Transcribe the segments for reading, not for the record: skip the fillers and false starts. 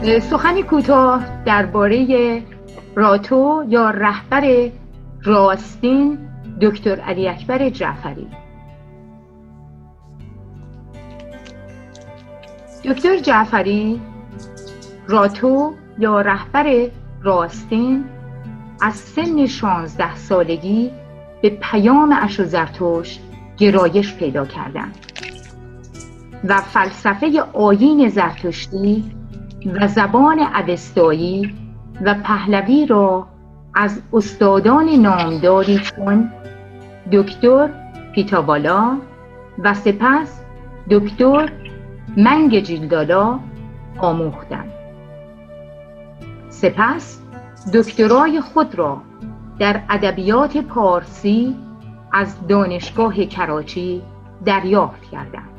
سخنی کوتاه درباره راتو یا رهبر راستین دکتر علی اکبر جعفری. دکتر جعفری، راتو یا رهبر راستین، از سن 16 سالگی به پیام اشو زرتشت گرایش پیدا کردند و فلسفه آیین زرتشتی و زبان اوستایی و پهلوی را از استادان نامداری چون دکتر پیتاوالا و سپس دکتر منگ جیلدالا آموختند. سپس دکترای خود را در ادبیات پارسی از دانشگاه کراچی دریافت کردند.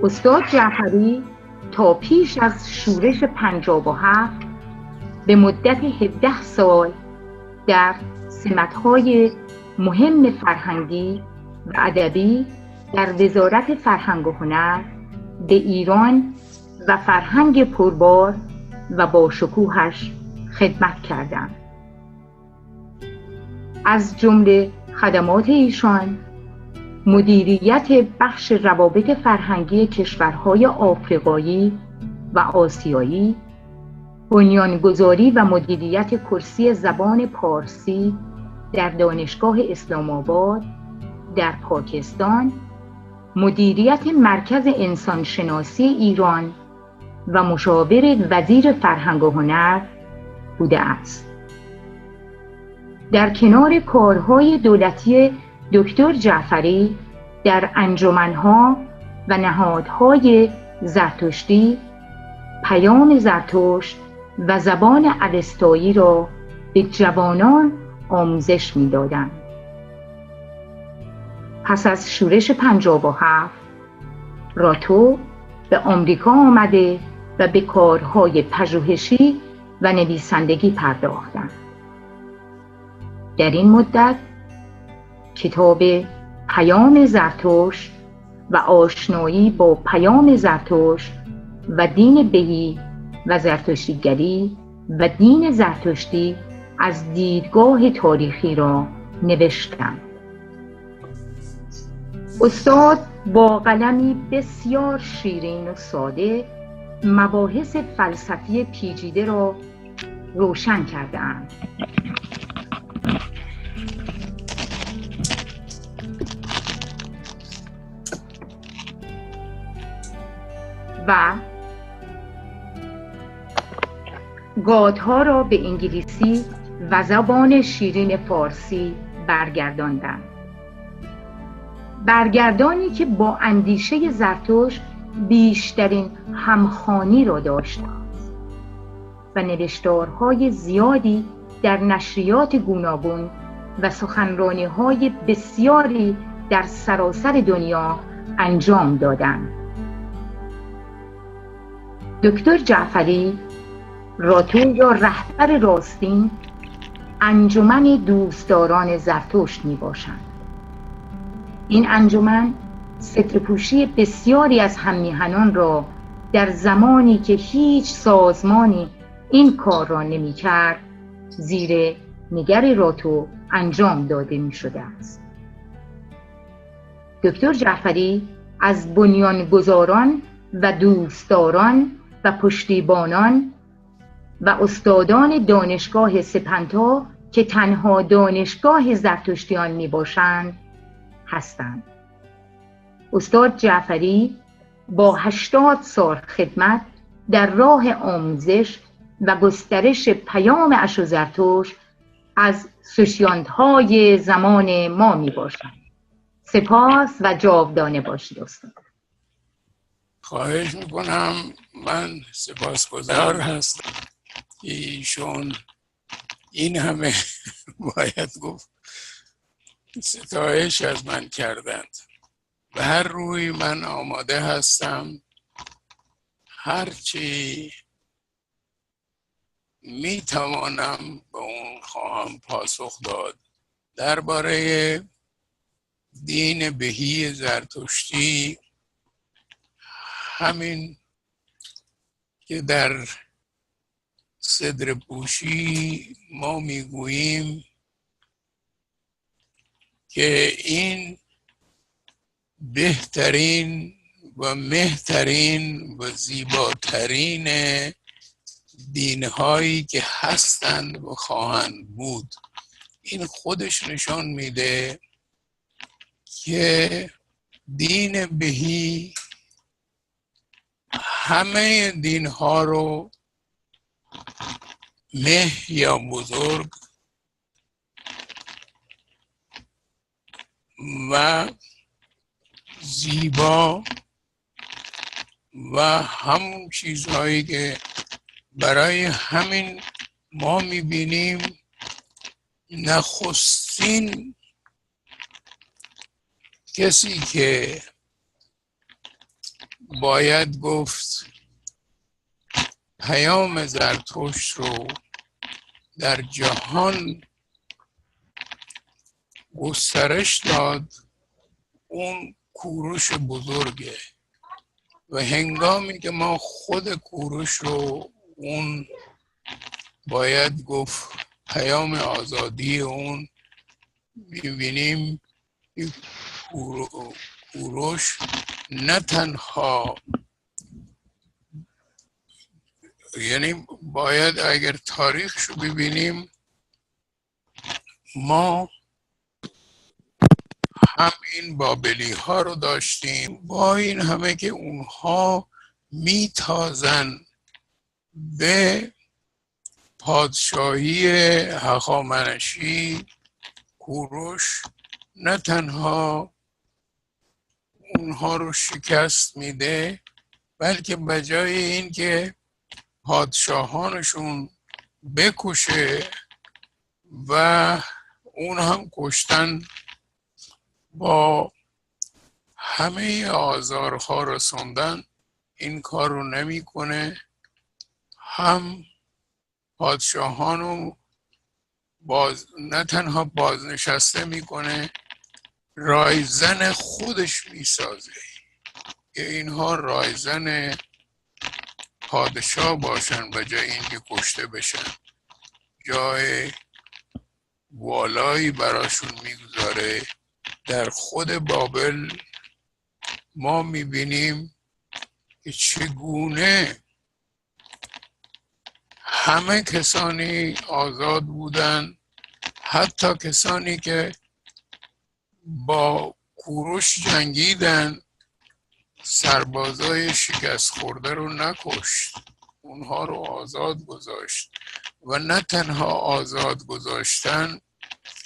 استاد جعفری تا پیش از شورش 57 به مدت 17 سال در سمت‌های مهم فرهنگی و ادبی در وزارت فرهنگ و هنر به ایران و فرهنگ پربار و با شکوهش خدمت کردند. از جمله خدمات ایشان مدیریت بخش روابط فرهنگی کشورهای آفریقایی و آسیایی، بنیانگذاری و مدیریت کرسی زبان پارسی در دانشگاه اسلام آباد در پاکستان، مدیریت مرکز انسانشناسی ایران و مشاور وزیر فرهنگ و هنر بوده است. در کنار کارهای دولتی دکتر جعفری در انجمنها و نهادهای زرتشتی پیام زرتشت و زبان اوستایی را به جوانان آموزش می‌دادند. پس از شورش 57 راتو به آمریکا آمده و به کارهای پژوهشی و نویسندگی پرداختند. در این مدت کتاب پیام زرتشت و آشنایی با پیام زرتشت و دین بهی و زرتشتیگری و دین زرتشتی از دیدگاه تاریخی را نوشتند. استاد با قلمی بسیار شیرین و ساده مباحث فلسفی پیچیده را روشن کرده‌اند. و گاتها را به انگلیسی و زبان شیرین فارسی برگرداندند. برگردانی که با اندیشه زرتشت بیشترین همخوانی را داشتند و نوشتارهای زیادی در نشریات گوناگون و سخنرانی‌های بسیاری در سراسر دنیا انجام دادند. دکتر جعفری، راتو یا رهبر راستین، انجمن دوستداران زرتشت می باشند. این انجمن سترپوشی بسیاری از هم‌میهنان را در زمانی که هیچ سازمانی این کار را نمی کرد زیر نگر راتو انجام داده می شده است. دکتر جعفری از بنیانگذاران و دوستداران و پشتیبانان و استادان دانشگاه سپنتا که تنها دانشگاه زرتشتیان می باشند هستند. استاد جعفری با 80 سال خدمت در راه آموزش و گسترش پیام اشو زرتشت از سوشیانت‌های زمان ما می باشند. سپاس و جاودانه باشید استاد. خواهش میکنم. من سپاسگزار هستم. ایشون این همه باید گفت ستایش از من کردند. به هر روی من آماده هستم هرچی میتوانم به اون خواهم پاسخ داد. درباره دین بهی زرتشتی همین که در صدر پوشی ما میگوییم که این بهترین و مهترین و زیباترین دینهایی که هستند و خواهند بود. این خودش نشان میده که دین بهی همه دینها رو مه یا بزرگ و زیبا و همون چیزهایی که برای همین ما میبینیم نخستین کسی که باید گفت پیام زرتشت رو در جهان گسترش داد اون کوروش بزرگه و هنگامی که ما خود کوروش رو اون باید گفت پیام آزادی اون میبینیم، کوروش نه تنها یعنی باید اگر تاریخش رو ببینیم ما هم این بابلی ها رو داشتیم با این همه که اونها میتازن به پادشاهی هخامنشی، کوروش نه تنها اونها رو شکست میده بلکه بجای این که پادشاهانشون بکشه و اون هم کشتن با همه آزارها رسوندن، این کار رو نمیکنه، هم پادشاهانو نه تنها بازنشسته میکنه، رایزن خودش میسازه که اینها رایزن پادشاه باشن به جای اینکه کشته بشن، جای والایی براشون میگذاره. در خود بابل ما میبینیم که چگونه همه کسانی آزاد بودن، حتی کسانی که با کوروش جنگیدن سربازای شکست خورده رو نکشت، اونها رو آزاد گذاشت و نه تنها آزاد گذاشتن،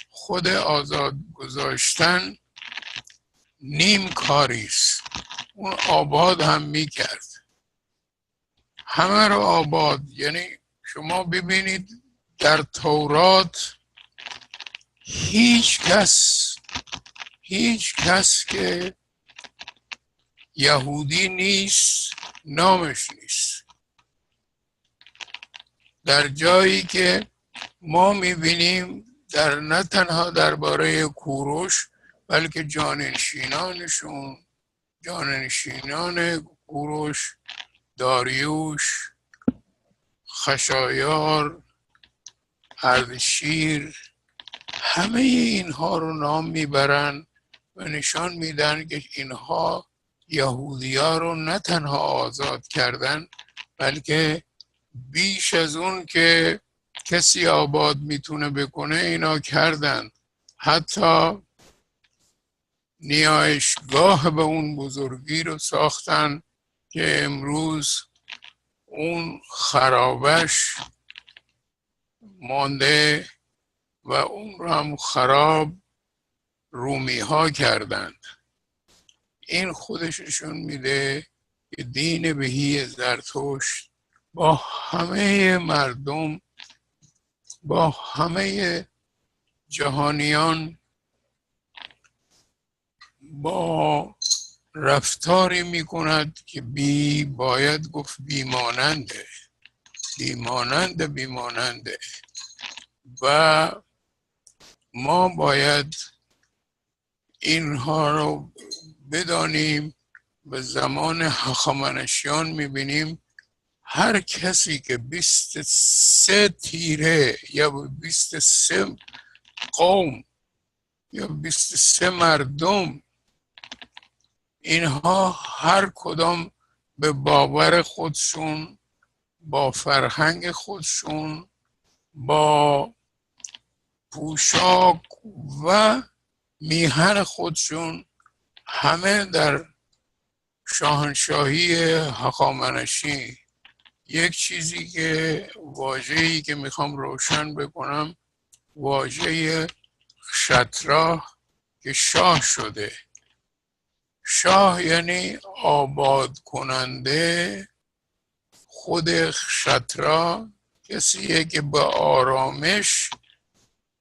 خود آزاد گذاشتن نیم کاریست، اون آباد هم میکرد، همه رو آباد. یعنی شما ببینید در تورات هیچ کس که یهودی نیست نامش نیست، در جایی که ما میبینیم در نه تنها درباره کوروش بلکه جانشینان کوروش، داریوش، خشایار، اردشیر، همه اینها رو نام میبرن و نشان میدن که اینها یهودی‌ها رو نه تنها آزاد کردن بلکه بیش از اون که کسی آباد میتونه بکنه اینا کردن، حتی نیایشگاه به اون بزرگی رو ساختن که امروز اون خرابش مانده و اون رو هم خراب رومی ها کردند. این خودش نشون میده که دین بهی زرتشت با همه مردم، با همه جهانیان با رفتاری میکند که باید گفت بیماننده و ما باید اینها رو بدانیم به زمان هخامنشیان میبینیم هر کسی که 23 تیره یا 23 قوم یا 23 مردم، اینها هر کدام به باور خودشون، با فرهنگ خودشون، با پوشاک و میهن خودشون، همه در شاهنشاهی هخامنشی. یک چیزی که واژه‌ای که میخوام روشن بکنم، واژه క్షత్را که شاه شده. شاه یعنی آباد کننده. خود క్షత్را کسیه که به آرامش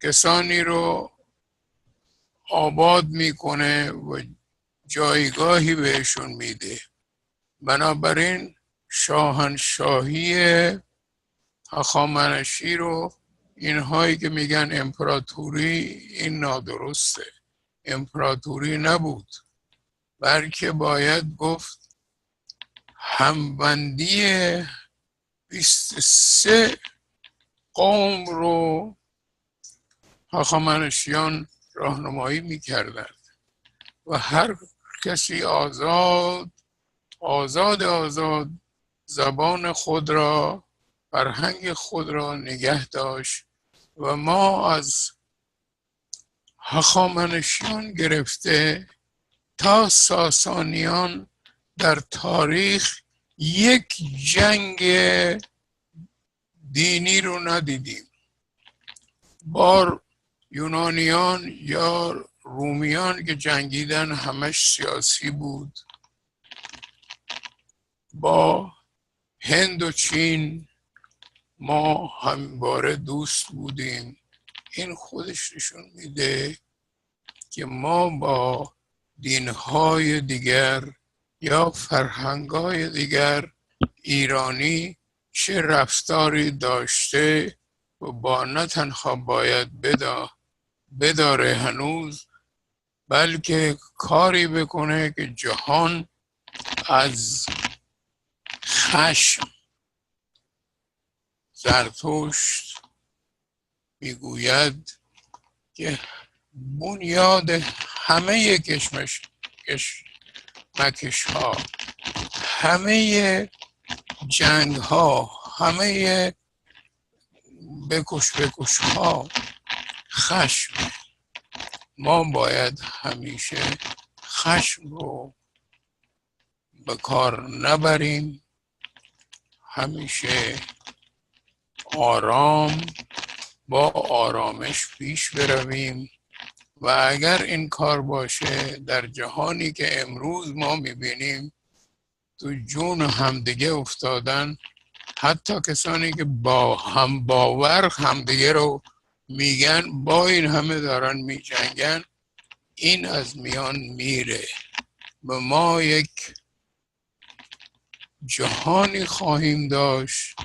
کسانی رو آباد میکنه و جایگاهی بهشون میده. بنابراین شاهنشاهی هخامنشی رو اینهایی که میگن امپراتوری، این نادرسته. امپراتوری نبود، بلکه باید گفت همبندی 23 قوم رو هخامنشیان راهنمایی میکردند و هر کسی آزاد زبان خود را، فرهنگ خود را نگه داشت. و ما از هخامنشیان گرفته تا ساسانیان در تاریخ یک جنگ دینی رو ندیدیم. با یونانیان یا رومیان که جنگیدن همش سیاسی بود. با هند و چین ما همواره دوست بودیم. این خودش نشون میده که ما با دینهای دیگر یا فرهنگهای دیگر ایرانی چه رفتاری داشته و با نه تنها باید بداره هنوز، بلکه کاری بکنه که جهان از خشم، زرتشت میگوید که بنیاد همه کشمکش ها، همه جنگ ها، همه بکش ها خشم. ما باید همیشه خشم رو به کار نبریم، همیشه با آرامش پیش برویم. و اگر این کار باشه، در جهانی که امروز ما میبینیم تو جون همدیگه افتادن، حتی کسانی که با هم باور همدیگه رو میگن با این همه دارن میجنگن، این از میان میره و ما یک جهانی خواهیم داشت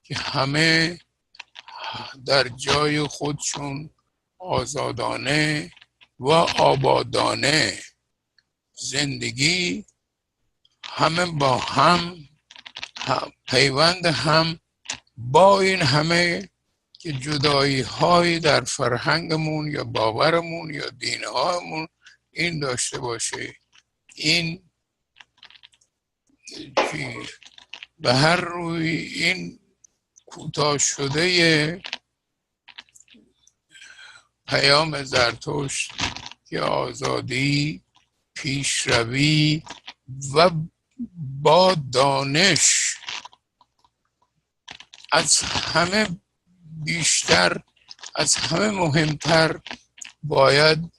که همه در جای خودشون آزادانه و آبادانه زندگی، همه با هم پیوند هم، با این همه که جدایی های در فرهنگمون یا باورمون یا دینهامون این داشته باشه. این به هر روی این کوتاه شده پیام زرتشت که آزادی، پیشروی و با دانش، از همه بیشتر، از همه مهمتر باید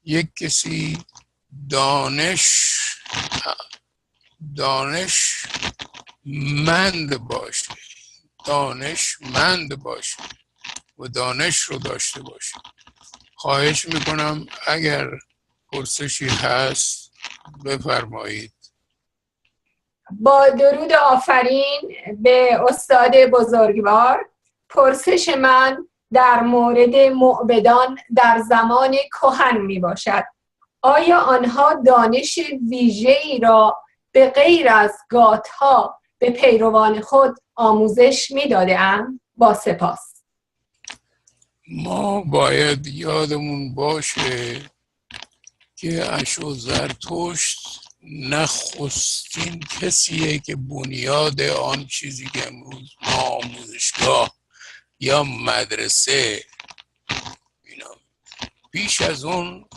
یک کسی دانشمند باشه و دانش رو داشته باشه. خواهش میکنم اگر پرسشی هست بفرمایید. با درود آفرین به استاد بزرگوار. پرسش من در مورد موبدان در زمان کهن می باشد. آیا آنها دانش ویژه‌ای را به غیر از گاتها به پیروان خود آموزش می‌داده‌اند؟ با سپاس. ما باید یادمون باشه که اشو زرتشت نخستین کسیه که بنیاد آن چیزی که امروز ما آموزشگاه یا مدرسه اینا، پیش از اون،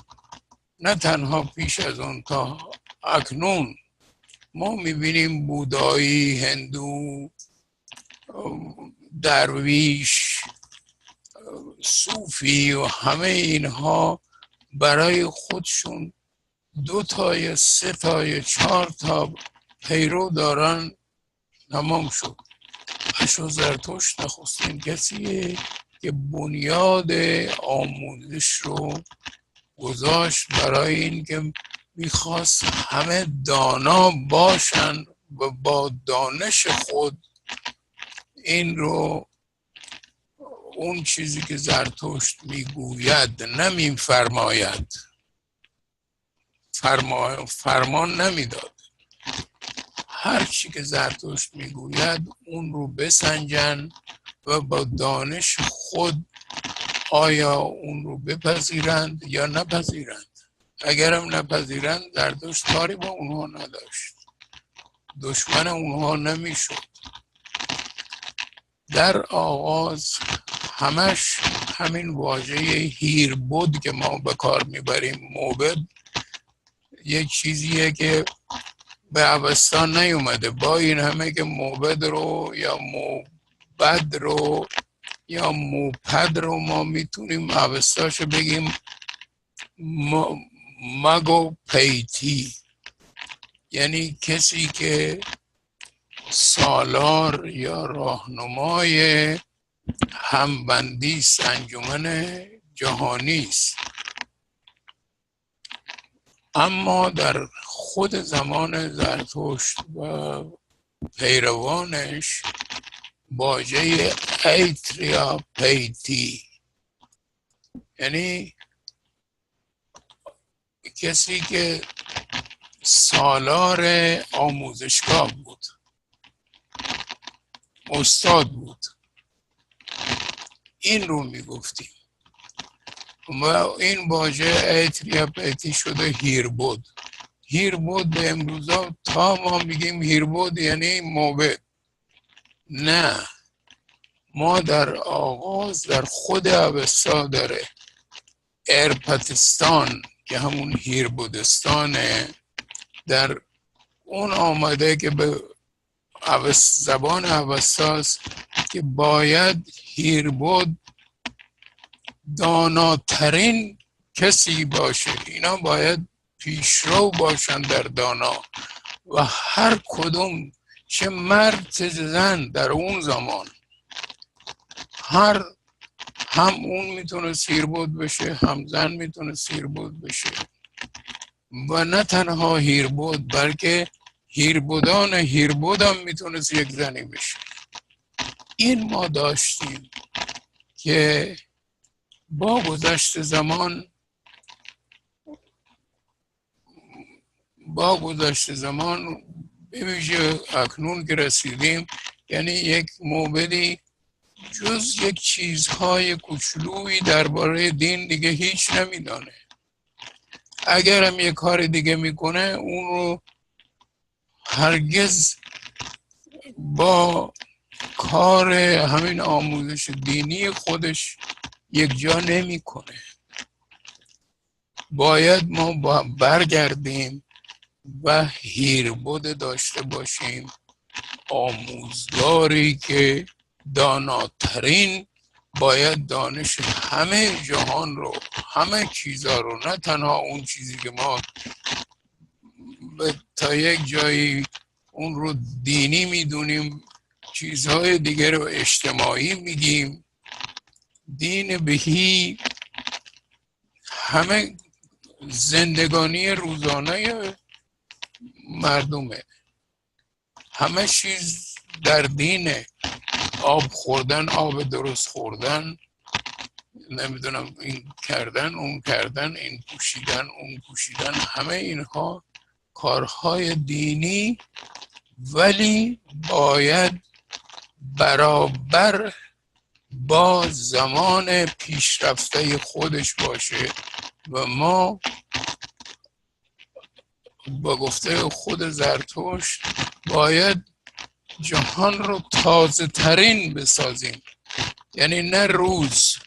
نه تنها پیش از اون، تا اکنون ما میبینیم بودایی، هندو، درویش، صوفی و همه اینها برای خودشون 2 تا یا 3 تا یا 4 تا پیرو دارن. تمام شد. اشو زرتشت نخستین کسیه که بنیاد آموزش رو گذاشت برای این که میخواست همه دانا باشن و با دانش خود این رو، اون چیزی که زرتشت میگوید نمیفرماید، فرمان نمیداد، هر چی که زرتشت میگوید اون رو بسنجن و با دانش خود آیا اون رو بپذیرند یا نپذیرند. اگرم نپذیرند زرتشت کاری با اونها نداشت، دشمن اونها نمیشد. در آغاز همش همین واژه هیربود که ما به کار میبریم، موبد، یک چیزیه که به اوستا نیومده. با این همه که موبد رو یا موبد رو یا موپد رو ما میتونیم اوستاشو بگیم مگو پیتی، یعنی کسی که سالار یا راهنمای همبندی انجمن جهانی است. اما در خود زمان زرتشت و پیروانش واژه ایتریا پیتی، یعنی کسی که سالار آموزشگاه بود، استاد بود، این رو میگفتیم. و این واژه ایتریا پیتی شده هیربود. هیربود به امروزا تا ما میگیم هیربود یعنی موبد. نه، ما در آغاز در خود اوستا، در ارپتستان که همون هیربودستانه، در اون آمده که به زبان اوستاست که باید هیربود داناترین کسی باشه. اینا باید پیشرو باشن در دانا و هر کدوم، چه مرد چه زن در اون زمان، هم اون میتونه هیربود بشه، هم زن میتونه هیربود بشه. و نه تنها هیربود، بلکه هیربودان هیربود هم میتونه یک زنی بشه. این ما داشتیم که با گذشت زمان به ویژه اکنون که رسیدیم، یعنی یک موبدی جز یک چیزهای کوچولویی درباره دین دیگه هیچ نمیدانه. اگر هم یک کار دیگه میکنه اون رو هرگز با کار همین آموزش دینی خودش یک جا نمیکنه. باید ما برگردیم و هیربود داشته باشیم، آموزگاری که داناترین باید دانش همه جهان رو، همه چیزا رو، نه تنها اون چیزی که ما تا یک جایی اون رو دینی میدونیم، چیزهای دیگر رو اجتماعی میگیم. دین بهی همه زندگانی روزانه مردمه، همه چیز در دینه. آب خوردن، آب درست خوردن، نمیدونم این کردن اون کردن، این پوشیدن اون پوشیدن، همه اینها کارهای دینی، ولی باید برابر با زمان پیشرفته خودش باشه و ما با گفته خود زرتشت باید جهان رو تازه ترین بسازیم، یعنی نه روز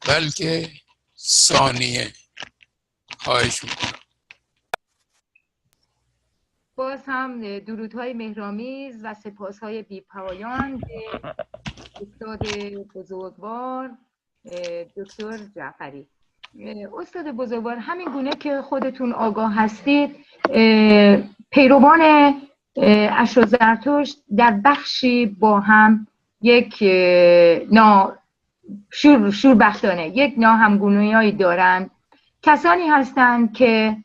بلکه ثانیه. خواهش میکنم. باز هم درودهای مهرامیز و سپاسهای بی‌پایان به استاد بزرگوار دکتر جعفری. استاد بزرگوار، همین گونه که خودتون آگاه هستید، پیروان اشر زرتشت در بخشی با هم یک شوربختانه یک ناهمگونی‌هایی دارند. کسانی هستند که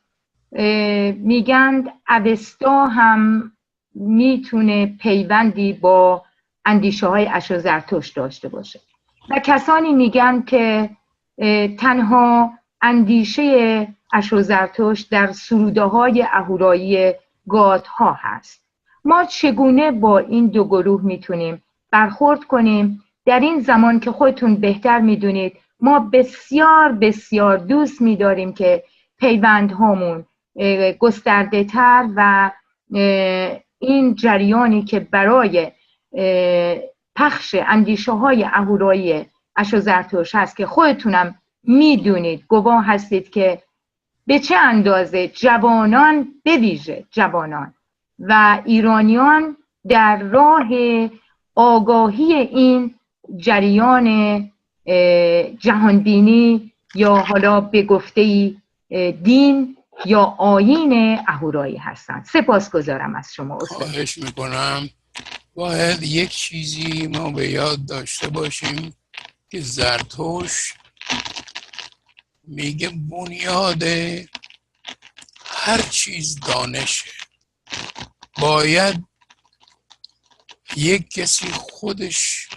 میگن اوستا هم میتونه پیوندی با اندیشه های اشر زرتشت داشته باشه و کسانی میگن که تنها اندیشه اشر زرتشت در سروده های اهورایی گاتها هست. ما چگونه با این دو گروه میتونیم برخورد کنیم در این زمان که خودتون بهتر میدونید ما بسیار بسیار دوست میداریم که پیوندهامون گسترده تر و این جریانی که برای پخش اندیشه های اهورایی اشر زرتشت هست که خودتونم میدونید، گواه هستید که به چه اندازه جوانان، به ویژه جوانان و ایرانیان در راه آگاهی این جریان جهانبینی یا حالا به گفته‌ای دین یا آیین اهورایی هستند. سپاسگزارم از شما استاد. خواهش میکنم. باید یک چیزی ما به یاد داشته باشیم که زرتشت میگه بنیاد هر چیز دانشه. باید یک کسی خودش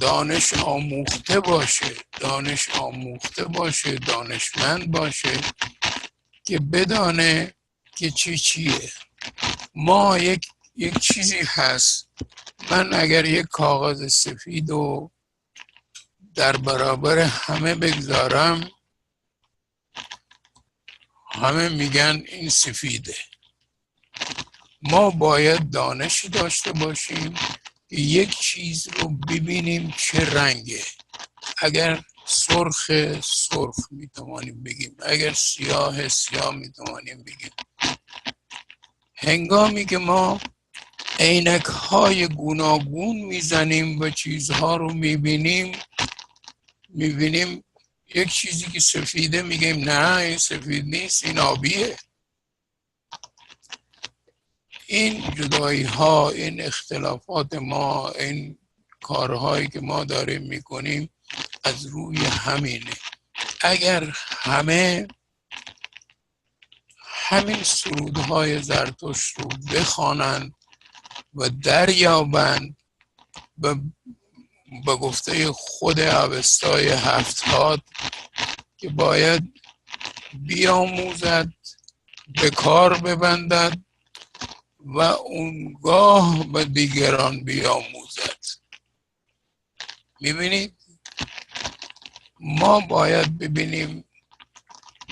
دانش آموخته باشه، دانشمند باشه که بدانه که چیه. ما یک چیزی هست، من اگر یک کاغذ سفید رو در برابر همه بگذارم، همه میگن این سفیده. ما باید دانشی داشته باشیم که یک چیز رو ببینیم چه رنگه. اگر سرخ میتوانیم بگیم، اگر سیاه میتوانیم بگیم. هنگامی که ما عینک های گوناگون میزنیم و چیزها رو میبینیم یک چیزی که سفیده میگیم نه این سفید نیست، این آبیه. این جدایی ها، این اختلافات ما، این کارهایی که ما داریم میکنیم از روی همینه. اگر همین سرودهای زرتشت رو بخوانند و دریابند به گفته خود اوستای هفتاد که باید بیاموزد، به کار ببندد و اونگاه به دیگران بیاموزد. میبینید ما باید ببینیم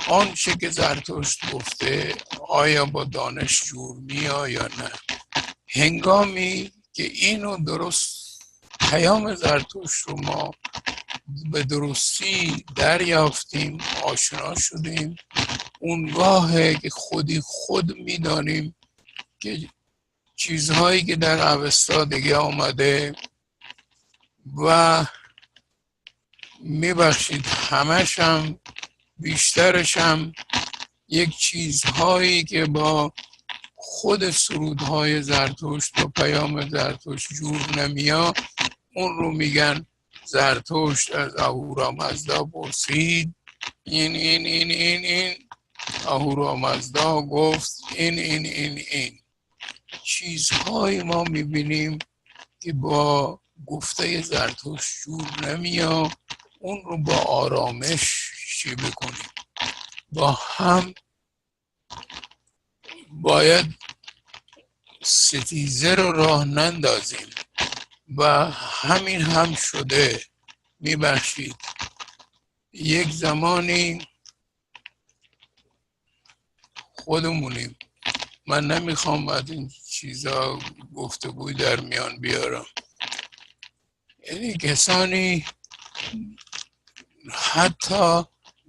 آنچه که زرتشت گفته آیا با دانش جور میاد یا نه. هنگامی که اینو درست پیام زرتشت رو ما به درستی دریافتیم، آشنا شدیم، اونگاهه که خود میدانیم که چیزهایی که در اوستا دیگه آمده و میبخشید همش هم بیشترش هم یک چیزهایی که با خود سرودهای زرتشت و پیام زرتشت جور نمیاد، اون رو میگن زرتشت از اهورامزدا پرسید این اهورامزدا گفت این چیزهای ما میبینیم که با گفته زرتشت جور نمیاد. اون رو با آرامش چی بکنیم، با هم باید ستیزه رو راه نندازیم و همین هم شده. میبخشید یک زمانی خودمونیم، من نمیخوام از این چیزا گفتگوی در میان بیارم، یعنی کسانی حتی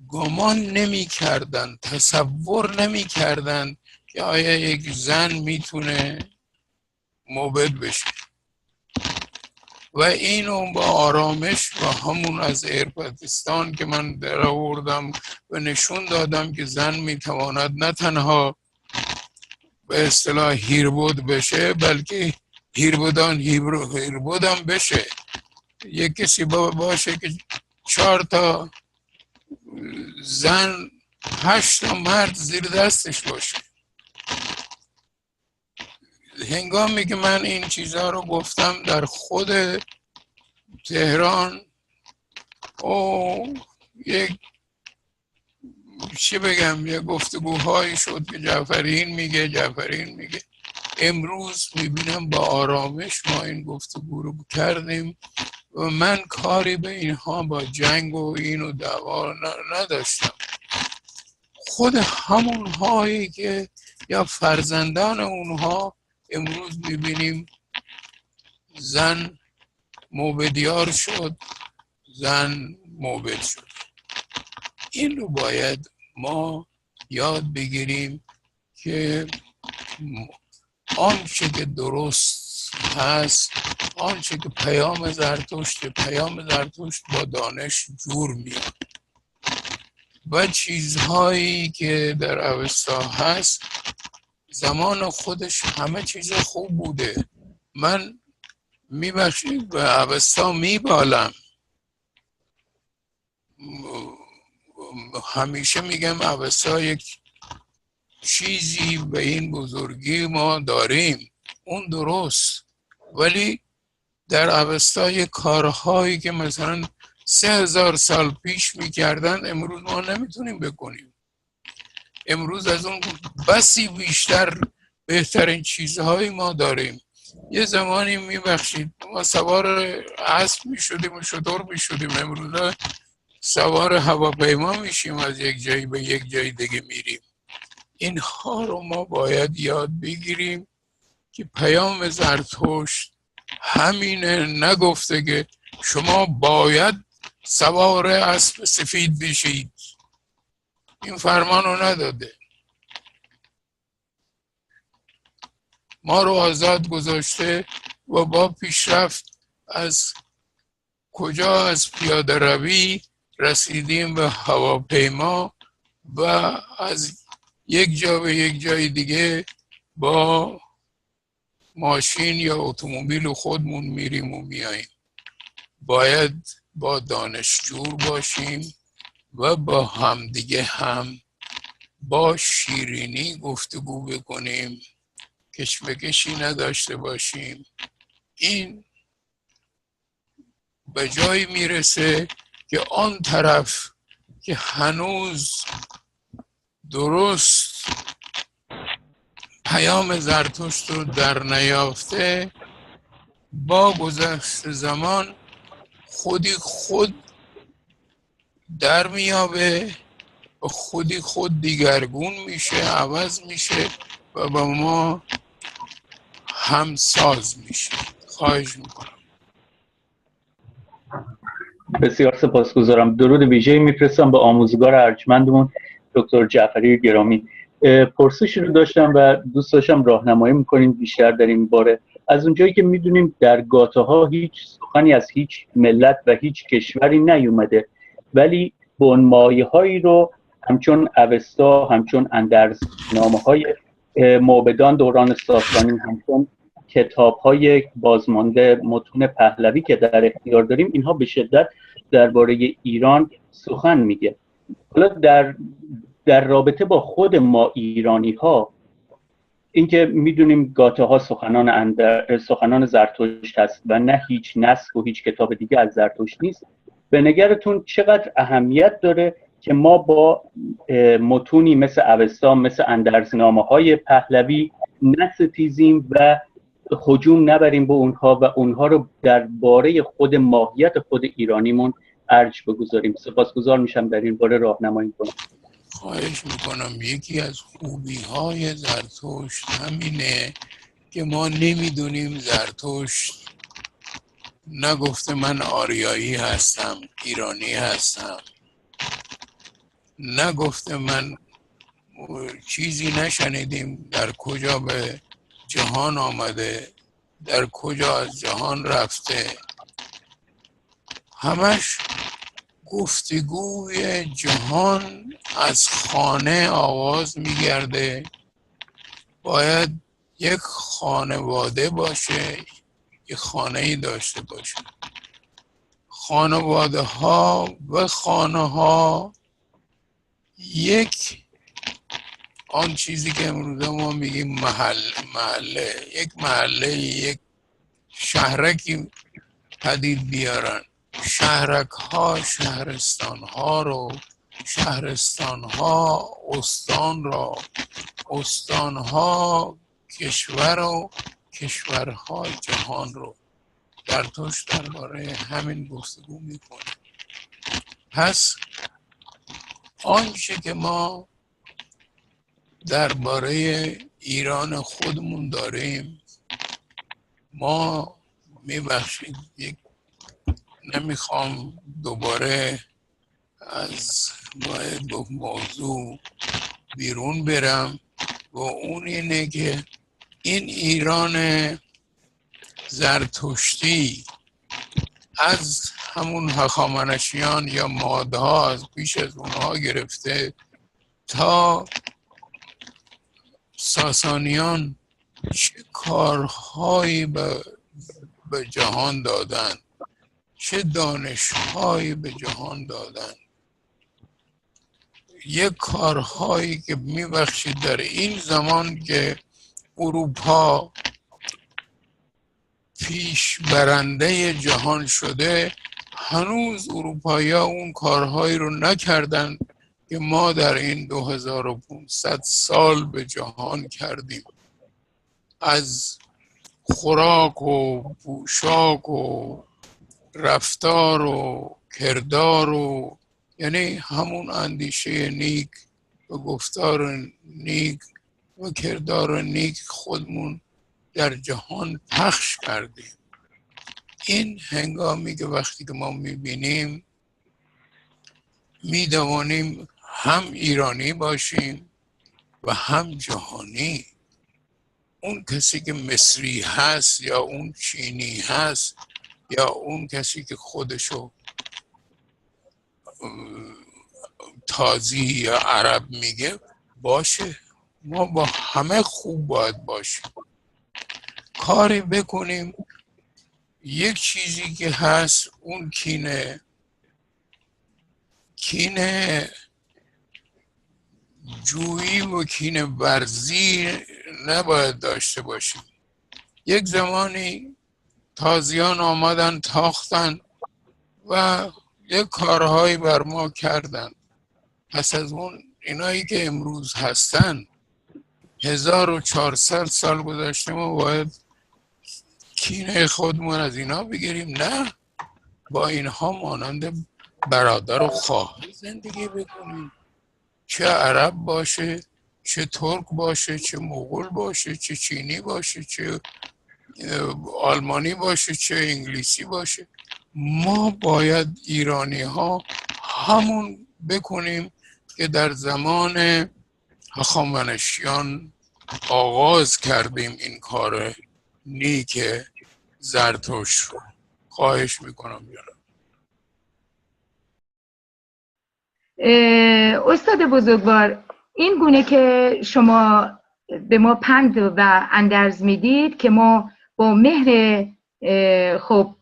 گمان نمی کردن، تصور نمی کردن که آیا یک زن میتونه موبد بشه و اینو با آرامش و همون از ایرپاکستان که من در آوردم و نشون دادم که زن میتواند نه تنها به اصطلاح هیربود بشه بلکه هیربود هم بشه. یک کسی باشه که 4 تا زن 8 تا مرد زیر دستش باشه. هنگامی که من این چیزها رو گفتم در خود تهران یک چی بگم، یک گفتگوهایی شد که جعفرین میگه. امروز میبینم با آرامش ما این گفتگو رو کردیم و من کاری به اینها با جنگ و این و دعوا نداشتم. خود همون هایی که یا فرزندان اونها امروز میبینیم زن موبدیار شد، زن موبد شد. این رو باید ما یاد بگیریم که آنچه که درست هست، آنچه که پیام زرتشت با دانش جور میاد و چیزهایی که در اوستا هست زمان خودش همه چیز خوب بوده. من میبخشید به اوستا میبالم، همیشه میگم اوستا یک چیزی به این بزرگی ما داریم، اون درست، ولی در اوستا یک کارهایی که مثلا 3000 سال پیش میکردن امروز ما نمیتونیم بکنیم. امروز از اون بسی بیشتر بهترین چیزهایی ما داریم. یه زمانی میبخشید ما سوار اسب میشدیم و شتر میشدیم، امروز سوار هواپیما میشیم، از یک جایی به یک جای دیگه میریم. اینها رو ما باید یاد بگیریم که پیام زرتشت همینه، نگفته که شما باید سوار اسب سفید بشید، این فرمان رو نداده. ما رو آزاد گذاشته و با پیشرفت از کجا از پیاده روی رسیدیم به هواپیما و از یک جا به یک جای دیگه با ماشین یا اتومبیل خودمون میریم و میاییم. باید با دانشجو باشیم و با همدیگه هم با شیرینی گفتگو بکنیم، کشمکشی نداشته باشیم. این به جایی میرسه که آن طرف که هنوز درست پیام زرتشت رو در نیافته، با گذشت زمان خود در میابه و خود دیگرگون میشه، عوض میشه و با ما همساز میشه. خواهش میکنم. بسیار سپاسگزارم. درود ویژه‌ای میفرستم به آموزگار ارجمندمون دکتر جعفری گرامی. پرسشی رو داشتم و دوست داشتم راهنمایی میکنیم بیشتر در این باره. از اونجایی که میدونیم در گاتاها هیچ سخنی از هیچ ملت و هیچ کشوری نیومده، ولی بنمایه‌هایی رو همچون اوستا، همچون اندرزنامه‌های موبدان دوران ساسانی، همچون کتاب‌های بازمانده متون پهلوی که در اختیار داریم، اینها به شدت درباره ایران سخن میگه. حالا در رابطه با خود ما ایرانی‌ها، اینکه میدونیم گاتاها سخنان زرتشت هست و نه هیچ نسخ و هیچ کتاب دیگه از زرتشت نیست، به نظرتون چقدر اهمیت داره که ما با متونی مثل اوستا، مثل اندرزنامه‌های پهلوی نستیزیم و هجوم نبریم به اونها و اونها رو درباره خود ماهیت خود ایرانیمون ارج بگذاریم. سپاسگزار میشم در این باره راهنمایی کنم. خواهش میکنم. یکی از خوبی‌های زرتشت همینه که ما نمیدونیم زرتشت نگفته من آریایی هستم، ایرانی هستم، نگفته من چیزی نشنیدیم در کجا به جهان آمده، در کجا از جهان رفته. همش گفتگوی جهان از خانه آغاز میگرده. باید یک خانواده باشه، یک خانه‌ای داشته باشه. خانواده ها و خانه ها یک آن چیزی که امروز ما میگیم محله، یک محله، یک شهرکی پدید بیارن. شهرک ها شهرستان ها رو، شهرستان ها استان را، استان ها کشور و کشورها جهان رو. زرتشت درباره همین گفتگو میکنه. پس آنچه که ما درباره ایران خودمون داریم، ما میبخشید یک نمیخوام دوباره از موضوع بیرون برم و اون اینه که این ایران زرتشتی از همون هخامنشیان یا مادها از پیش از اونها گرفته تا ساسانیان چه کارهایی به جهان دادن، چه دانشهایی به جهان دادن. یک کارهایی که میبخشید در این زمان که اروپا پیش برنده جهان شده، هنوز اروپایی ها اون کارهایی رو نکردن که ما در این 2500 سال به جهان کردیم. از خوراک و پوشاک و رفتار و کردار و یعنی همون اندیشه نیک و گفتار نیک و کردار نیک خودمون در جهان پخش کردیم. این هنگامی که وقتی که ما میبینیم میتوانیم هم ایرانی باشیم و هم جهانی. اون کسی که مصری هست یا اون چینی هست یا اون کسی که خودشو تازی یا عرب میگه باشه، ما با همه خوب باید باشیم، کاری بکنیم. یک چیزی که هست اون کینه جویی و کینه ورزی نباید داشته باشیم. یک زمانی تازیان آمدن تاختن و یک کارهایی بر ما کردن. پس از اون اینایی که امروز هستن 1400 سال گذشته ما باید کینه خودمون از اینا بگیریم؟ نه، با اینها مانند برادر و خواهر زندگی بکنیم. چه عرب باشه، چه ترک باشه، چه مغول باشه، چه چینی باشه، چه آلمانی باشه، چه انگلیسی باشه. ما باید ایرانی ها همون بکنیم که در زمان هخامنشیان آغاز کردیم این کار نیک زرتشت رو. خواهش میکنم جناب. استاد بزرگوار، این گونه که شما به ما پند و اندرز میدید که ما با مهر خب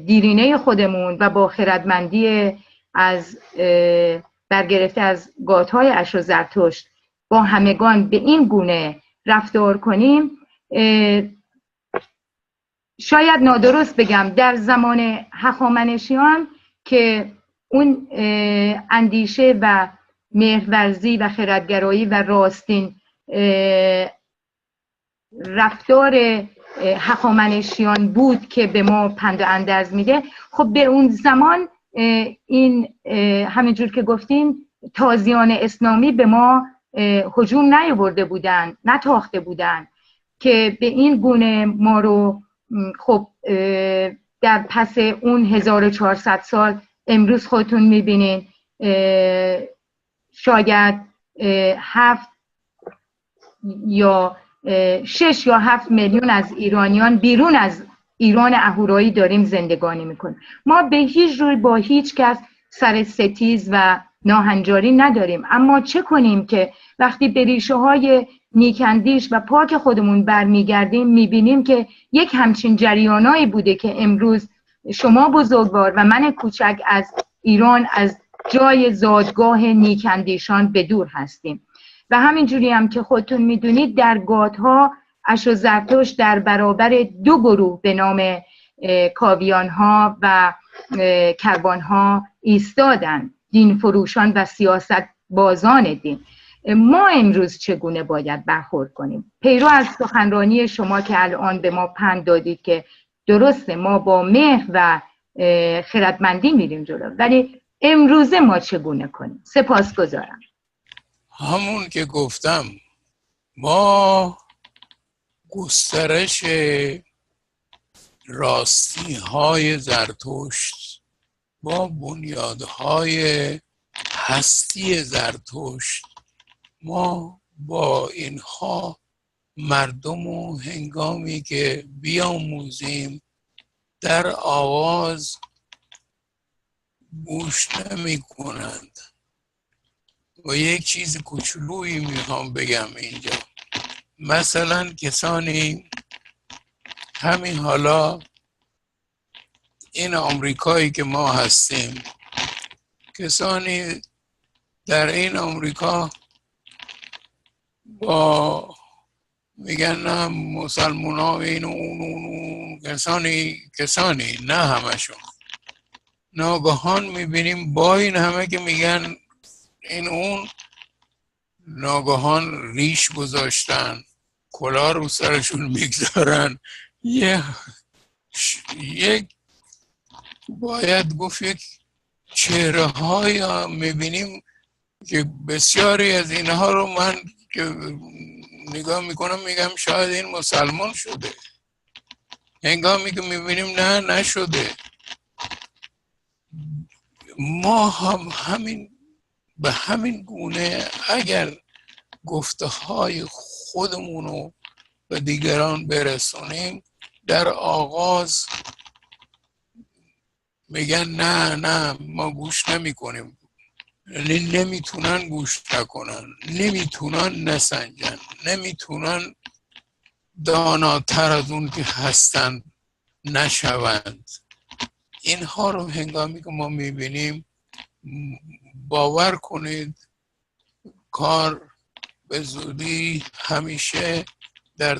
دیرینه خودمون و با خردمندی از برگرفته از گاتهای اشر زرتشت با همگان به این گونه رفتار کنیم، شاید نادرست بگم در زمان هخامنشیان که اون اندیشه و مهرورزی و خردگرایی و راستین رفتار هخامنشیان بود که به ما پند و اندرز میده. خب به اون زمان این همینجور که گفتیم تازیان اسلامی به ما هجوم نیاورده بودن، نتاخته بودن که به این گونه ما رو خب در پس اون 1400 سال امروز خودتون میبینین شاید 7 یا 6 یا 7 میلیون از ایرانیان بیرون از ایران اهورایی داریم زندگانی میکنیم. ما به هیچ روی با هیچ کس سر ستیز و ناهنجاری نداریم، اما چه کنیم که وقتی به ریشه های نیکندیش و پاک خودمون برمیگردیم میبینیم که یک همچین جریانایی بوده که امروز شما بزرگوار و من کوچک از ایران، از جای زادگاه نیکندیشان به دور هستیم. و همینجوری هم که خودتون میدونید در گاتها اشو زرتشت در برابر 2 گروه به نام کاویان ها و کربان ها ایستادن، دین فروشان و سیاست بازان دین. ما امروز چگونه باید برخورد کنیم؟ پیرو از سخنرانی شما که الان به ما پند دادید که درسته ما با مهر و خردمندی میریم جلو، ولی امروزه ما چگونه کنیم؟ سپاسگزارم. همون که گفتم، ما گسترش راستی های زرتشت با بنیادهای هستی زرتشت، ما با اینها مردم و هنگامی که بیاموزیم در آواز گوش نمی کنند. و یک چیز کوچولویی میخوام بگم اینجا. مثلا کسانی همین حالا این آمریکایی که ما هستیم، کسانی در این آمریکا با میگن نه مسلمان ها این و اون کسانی نه همشون، ناگهان میبینیم با این همه که میگن این اون، ناگهان ریش گذاشتن، کلاه رو سرشون میگذارن. یک باید گفت یک چهره های میبینیم که بسیاری از اینها رو من که نگاه میکنم میگم شاید این مسلمان شده، هنگامی که میبینیم نه نشده. ما هم به همین گونه اگر گفته های خودمون رو به دیگران برسونیم، در آغاز میگن نه ما گوش نمی کنیم، نمیتونن گوش نکنن، نمیتونن نسنجن، نمیتونن داناتر از اون که هستن نشوند. اینها رو هنگامی که ما میبینیم، باور کنید کار به زودی همیشه در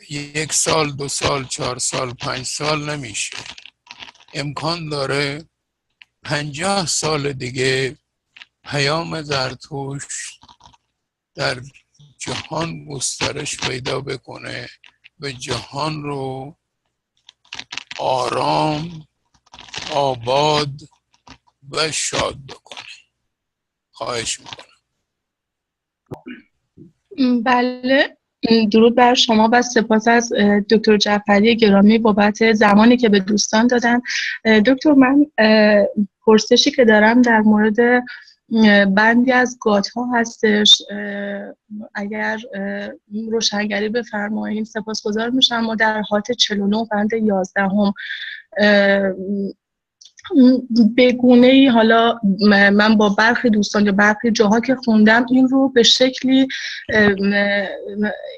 1 سال 2 سال 4 سال 5 سال نمیشه. امکان داره 50 سال دیگه پیام زرتشت در جهان گسترش پیدا بکنه و جهان رو آرام، آباد و شاد بکنه. خواهش میکنم. بله، درود بر شما و سپاس از دکتر جعفری گرامی بابت زمانی که به دوستان دادن. دکتر، من پرسشی که دارم در مورد بندی از گاتها هستش، اگر روشنگری بفرمایید سپاسگزار میشم. ما در هات 49 بند 11 به گونه‌ای، حالا من با برخی دوستان یا برخی جاها که خوندم این رو به شکلی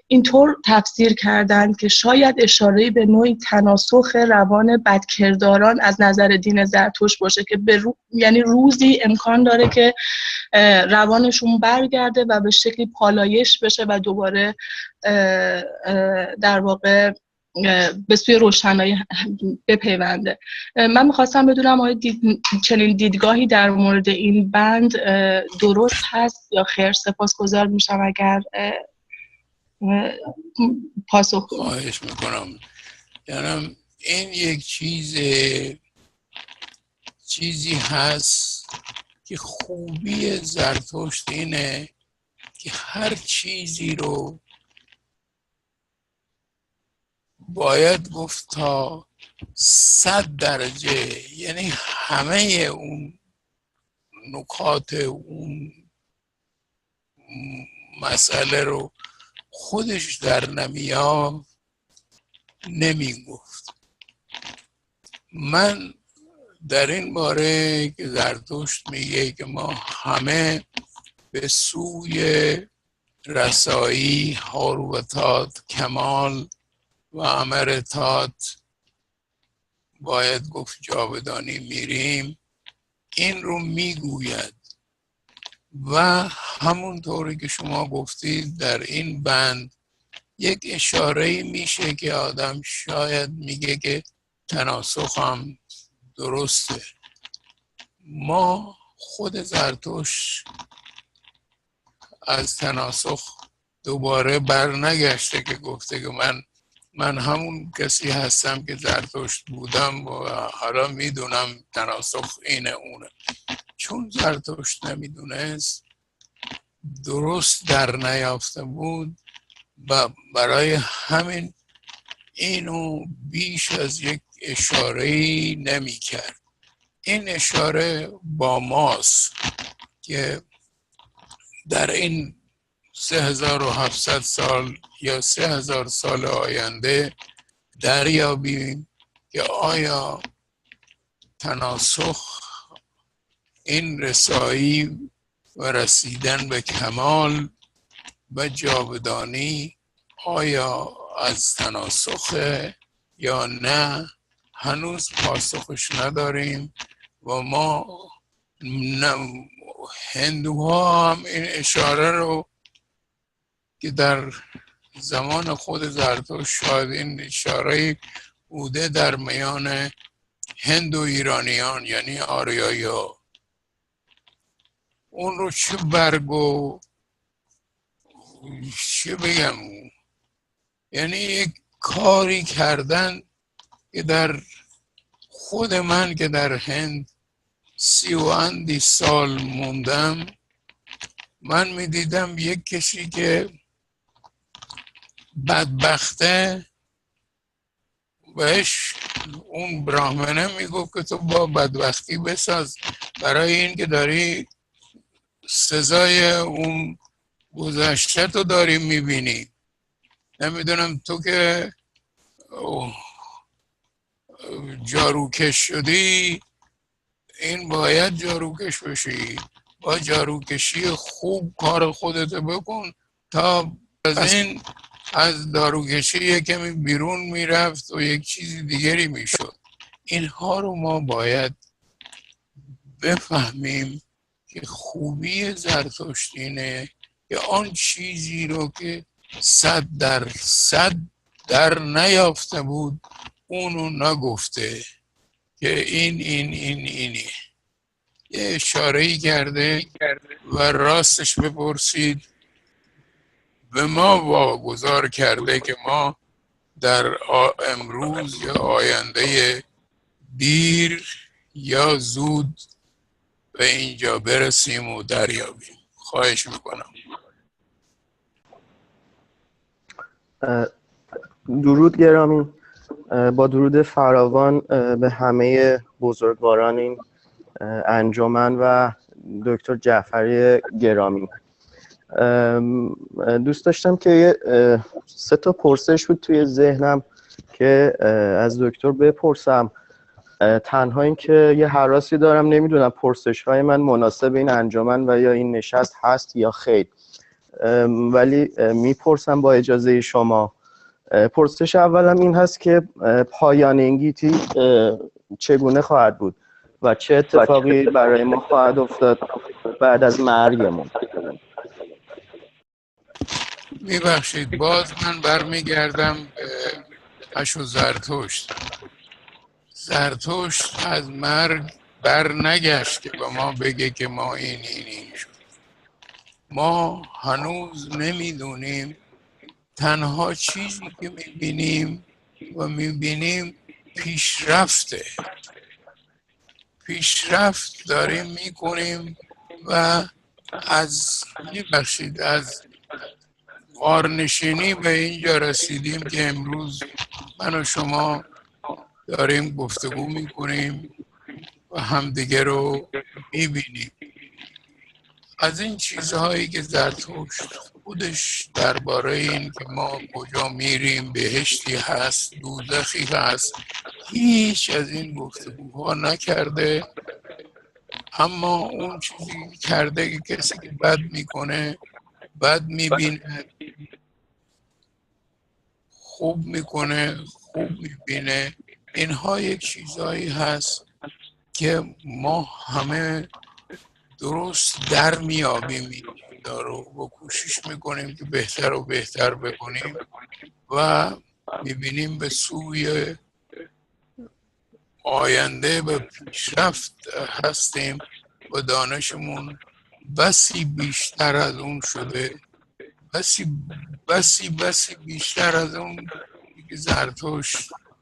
اینطور تفسیر کردن که شاید اشاره‌ای به نوعی تناسخ روان بدکرداران از نظر دین زرتشت باشه که یعنی روزی امکان داره که روانشون برگرده و به شکلی پالایش بشه و دوباره در واقع به سوی روشنایی بپیونده. من میخواستم بدونم آیا چنین دیدگاهی در مورد این بند درست هست یا خیر؟ سپاسگزار میشم اگر پاسخ کنید. خواهش میکنم. یعنی این یک چیزی هست که خوبی زرتشت اینه که هر چیزی رو باید گفت تا 100%، یعنی همه اون نکات اون مسئله رو خودش در نمی گفت. من در این باره که زرتشت میگه که ما همه به سوی رسایی هاروتات کمال و امرتات باید گفت جاودانی میریم، این رو میگوید. و همونطوری که شما گفتید در این بند یک اشاره میشه که آدم شاید میگه که تناسخ هم درسته. ما خود زرتشت از تناسخ دوباره برنگشته که گفته که من همون کسی هستم که زرتشت بودم و حالا میدونم تناسخ اینه اونه. چون زرتشت نمیدونست، درست در نیافته بود و برای همین اینو بیش از یک اشاره نمی کرد. این اشاره با ماست که در این 3700 سال یا 3000 سال آینده دریابیم که آیا تناسخ، این رسایی و رسیدن به کمال و جاودانی، آیا از تناسخه یا نه؟ هنوز پاسخش نداریم. و ما هندوها هم این اشاره رو که در زمان خود زرتشت شاید این اشاره بوده در میان هند و ایرانیان، یعنی آریایی ها، اون رو چه برگ و چه بگم، یعنی یک کاری کردن که در خود من که در هند 30 و اندی سال موندم، من میدیدم یک کسی که بدبخته بهش اون براهمنه میگفت که تو با بدبختی بساز، برای این که داری سزای اون گذشته تو داری میبینی. نمیدونم تو که جاروکش شدی، این باید جاروکش بشی، با جاروکشی خوب کار خودت بکن تا از این از داروکشی یک کمی بیرون میرفت و یک چیزی دیگری میشد. اینها رو ما باید بفهمیم که خوبی زرتشتینه که آن چیزی رو که 100% در نیافته بود اونو نگفته که اینی یه اشاره‌ای کرده و راستش بپرسید به ما واگذار کرده که ما در امروز یا آینده دیر یا زود به اینجا برسیم و دریابیم. خواهش میکنم. درود گرامی، با درود فراوان به همه بزرگواران این انجمن و دکتر جعفری گرامی. دوست داشتم که 3 تا پرسش بود توی ذهنم که از دکتر بپرسم. تنها این که یه هراسی دارم، نمیدونم پرسش های من مناسب این انجمن و یا این نشست هست یا خیر، ولی میپرسم با اجازه شما. پرسش اولم این هست که پایان این گیتی چگونه خواهد بود و چه اتفاقی برای ما خواهد افتاد بعد از مرگمون؟ میبخشید باز من برمیگردم و زرتشت. زرتشت از مرگ بر نگشت که به ما بگه که ما این شد. ما هنوز نمیدونیم، تنها چیزی که میبینیم و میبینیم پیشرفت داریم میکنیم و از غارنشینی به اینجا رسیدیم که امروز من و شما داریم گفتگو میکنیم و همدیگه رو میبینیم. از این چیزهایی که زرتشت خودش درباره این که ما کجا میریم، بهشتی هست، دوزخی هست، هیچ از این گفتگوها نکرده. اما اون چیزی کرده که کسی که بد میکنه بد میبینه، خوب میکنه خوب میبینه. اینها یک چیزهایی هست که ما همه درست در میابیم این چیزا رو و کوشش میکنیم که بهتر و بهتر بکنیم و میبینیم به سوی آینده به پیشرفت هستیم و دانشمون بسی بیشتر از اون شده، بسی بیشتر از اون که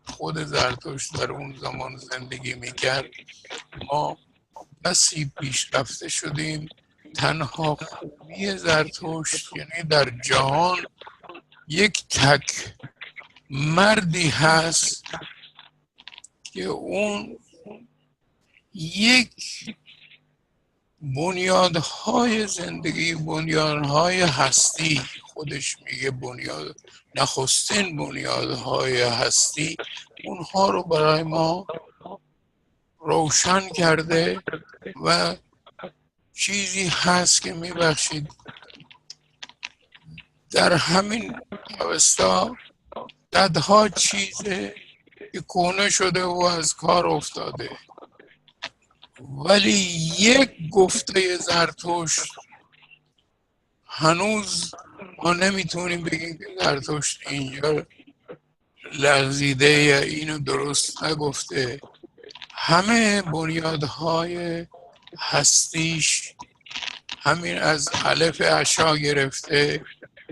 خود زرتشت در اون زمان زندگی میکرد. ما بسی پیشرفته شدیم. تنها خوبی زرتشت یعنی در جهان یک تک مردی هست که اون یک بنیادهای زندگی، بنیادهای هستی، خودش میگه نخستین بنیادهای هستی، اونها رو برای ما روشن کرده و چیزی هست که میبخشید در همین اوستا صدها چیزه که کهنه شده و از کار افتاده، ولی یک گفته زرتشت هنوز ما نمیتونیم بگیم که زرتشت اینجا لغزیده یا اینو درست نگفته. همه بنیادهای هستیش، همین از الف عشا گرفته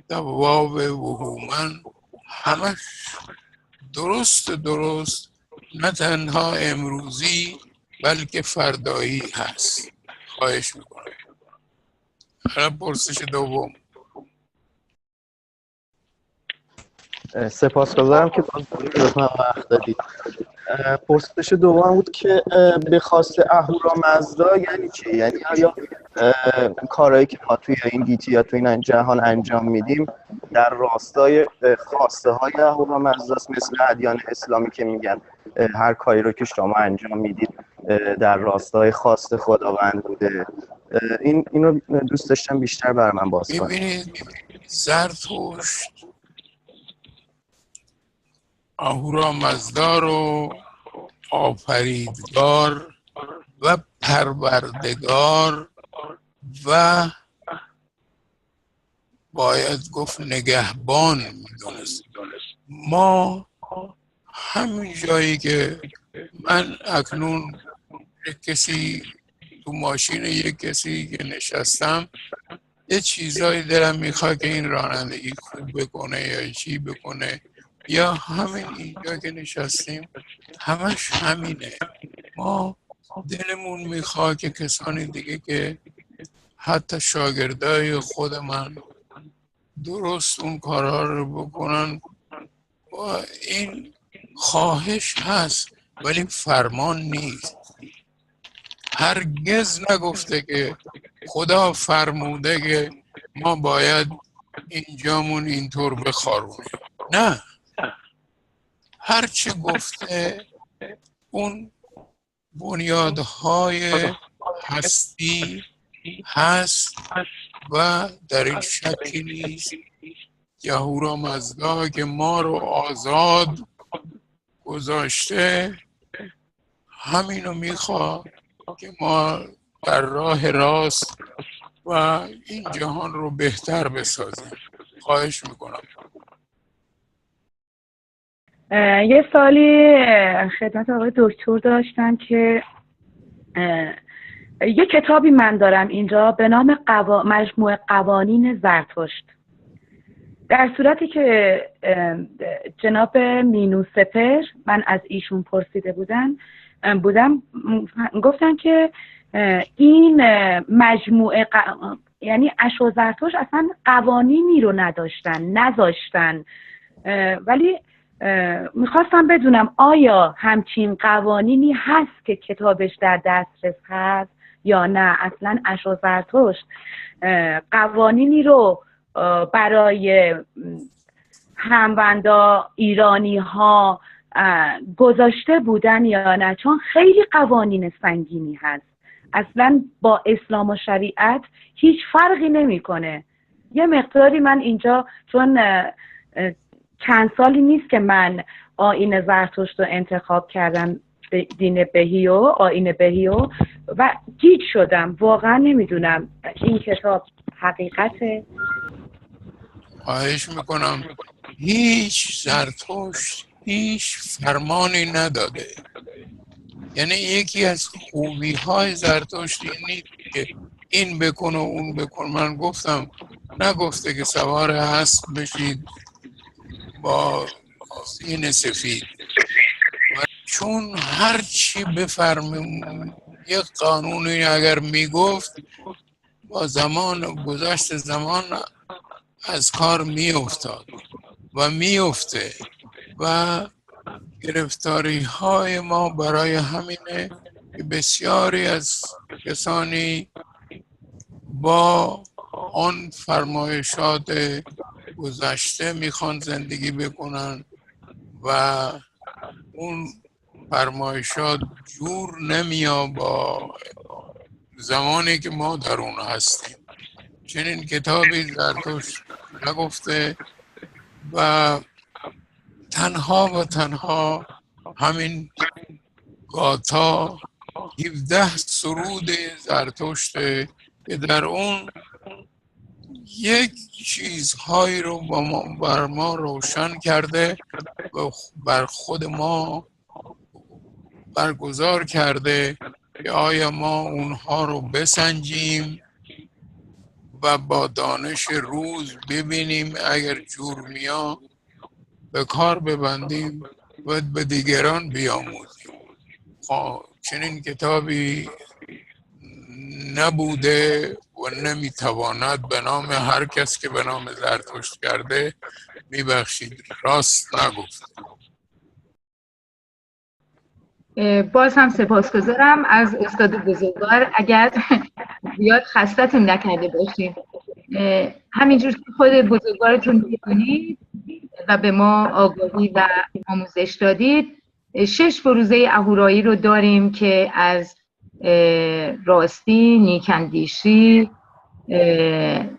تا واو وهومن، همش درست نه تنها امروزی بلکه فردایی هست. خواهش میکنم. حالا پرسش دوم. سپاسگزارم که باز من وقت دادید. پرسش دوم بود که به خواست اهورامزدا یعنی چی؟ یعنی آیا کارهایی که ما توی این گیتی یا توی این جهان انجام میدیم در راستای خواسته های اهورامزداست، مثل ادیان اسلامی که میگن هر کاری رو که شما انجام میدید در راستای خواست خداوند بوده؟ اینو دوست داشتم بیشتر برای من باز کنید. ببینید، زرتشت اهورامزدا رو آفریدگار و پروردگار و باید گفت نگهبان میدونست. ما همین جایی که من اکنون کسی تو ماشین یک کسی که نشستم، یه چیزایی دلم میخواد که این رانندگی خوب بکنه یا چی بکنه، یا همین اینجا که نشستیم همش همینه. ما دلمون میخواد که کسانی دیگه که حتی شاگردای خود من درست اون کارها رو بکنن و این خواهش هست ولی فرمان نیست. هرگز نگفته که خدا فرموده که ما باید اینجامون اینطور بخارونیم. نه، هرچی گفته اون بنیادهای هستی هست و در این شکی نیست که اهورامزدا که ما رو آزاد گذاشته همینو میخواد که ما در راه راست و این جهان رو بهتر بسازیم. خواهش میکنم. یه سالی خدمت آقای دکتر داشتم که یه کتابی من دارم اینجا به نام مجموع قوانین زرتشت. در صورتی که جناب مینو سپر، من از ایشون پرسیده بودم گفتن که این مجموعه یعنی اشو زرتشت اصلا قوانینی رو نذاشتن، ولی میخواستم بدونم آیا همچین قوانینی هست که کتابش در دسترس هست یا نه اصلا اشو زرتشت قوانینی رو برای هموندا ایرانی ها گذاشته بودن یا نه، چون خیلی قوانین سنگینی هست، اصلا با اسلام و شریعت هیچ فرقی نمیکنه. یه مقداری من اینجا چون چند سالی نیست که من آیین زرتشت رو انتخاب کردم، دین بهیو، آیین بهیو، و گیج شدم، واقعا نمیدونم این کتاب حقیقته. خواهش میکنم. هیچ زرتشت هیچ فرمانی نداده. یعنی یکی از خوبی های زرتشت اینه که این بکن و اون بکن. من گفتم نگفته که سوار اسب بشید با سین سفید، چون هرچی بفرمیم یک قانونی اگر میگفت با گذشت زمان از کار میافتاد و میفته و گرفتاری های ما برای همینه که بسیاری از کسانی با آن فرمایشات گذشته میخوان زندگی بکنن و اون فرمایشات جور نمیاد با زمانی که ما در اون هستیم. چنین کتابی زرتشت نگفته و تنها همین گاتا 17 سرود زرتشته که در اون یک چیزهایی رو بر ما روشن کرده و بر خود ما برگزار کرده که آیا ما اونها رو بسنجیم و با دانش روز ببینیم، اگر جور میاد به کار ببندیم و به دیگران بیاموزیم. چنین کتابی نبوده و نمیتواند به نام هر کس که به نام زرتشت کرده میبخشید. راست نگفت. باز هم سپاسگزارم از استاد بزرگوار. اگر زیاد خستتون نکرده باشیم، همینجور که خود بزرگوارتون می‌دونید و به ما آگاهی و آموزش دادید، 6 فروزه اهورایی رو داریم که از راستی، نیکاندیشی،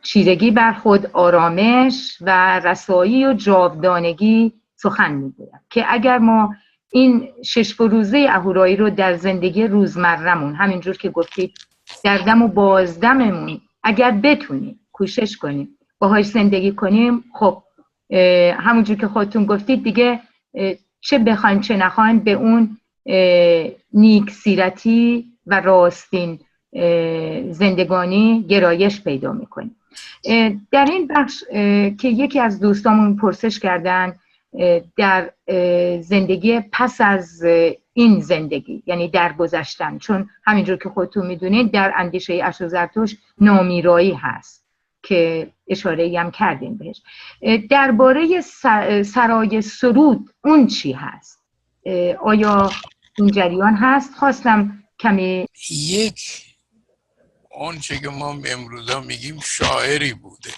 چیرگی بر خود، آرامش و رسایی و جاودانگی سخن میگوید که اگر ما این 6 فروزه اهورایی رو در زندگی روزمرمون، همینجور که گفتید در دم و بازدممون، اگر بتونیم کوشش کنیم باهاش زندگی کنیم، خب همونجور که خودتون گفتید دیگه چه بخوایم چه نخوایم به اون نیک سیرتی و راستین زندگانی گرایش پیدا میکنیم. در این بخش که یکی از دوستامون پرسش کردن در زندگی پس از این زندگی، یعنی در گذشتن، چون همینجور که خودتون میدونید در اندیشه اشو زرتشت نامیرایی هست که اشاره‌ای هم کردیم بهش. درباره سرای سرود اون چی هست؟ آیا این جریان هست؟ خواستم کمی آنچه که ما امروزا میگیم شاعری بوده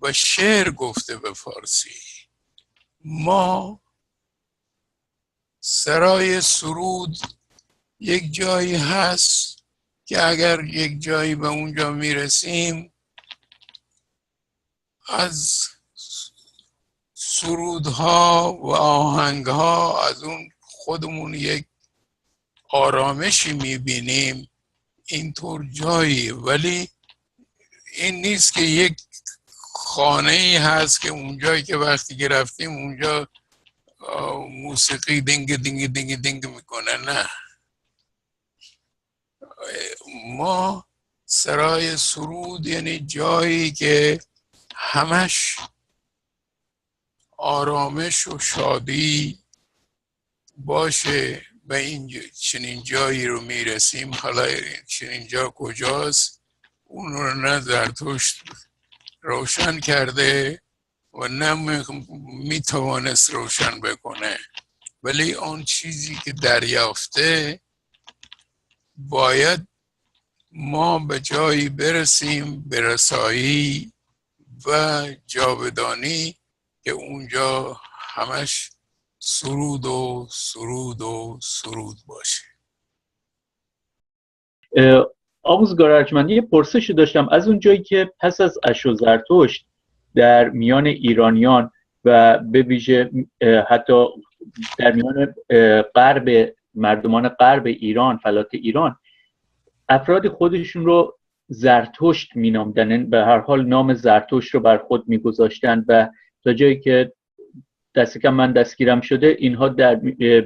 و شعر گفته به فارسی. ما سرای سرود یک جایی هست که اگر یک جایی به اونجا میرسیم از سرودها و آهنگها از اون خودمون یک آرامشی میبینیم. اینطور جایی، ولی این نیست که یک خانه ای هست که اونجایی که وقتی که رفتیم اونجا موسیقی دینگ دینگ دینگ دینگ میکنه. نه، ما سرای سرود یعنی جایی که همش آرامش و شادی باشه. به این چنین جایی رو میرسیم. حالا چنین جا کجاست اون رو نه زرتشت روشن کرده و نه میتوانست روشن بکنه، ولی اون چیزی که دریافته باید ما به جایی برسیم، به رسایی و جاودانی که اونجا همش سرود و سرود و سرود باشه. آموزگار ارجمند، یه پرسشی داشتم. از اون جایی که پس از اشو زرتشت در میان ایرانیان و به ویژه حتی در میان مردمان غرب ایران، فلات ایران، افراد خودشون رو زرتشت مینامدن، به هر حال نام زرتشت رو بر خود میگذاشتن و تا جایی که دست کم من دستگیرم شده اینها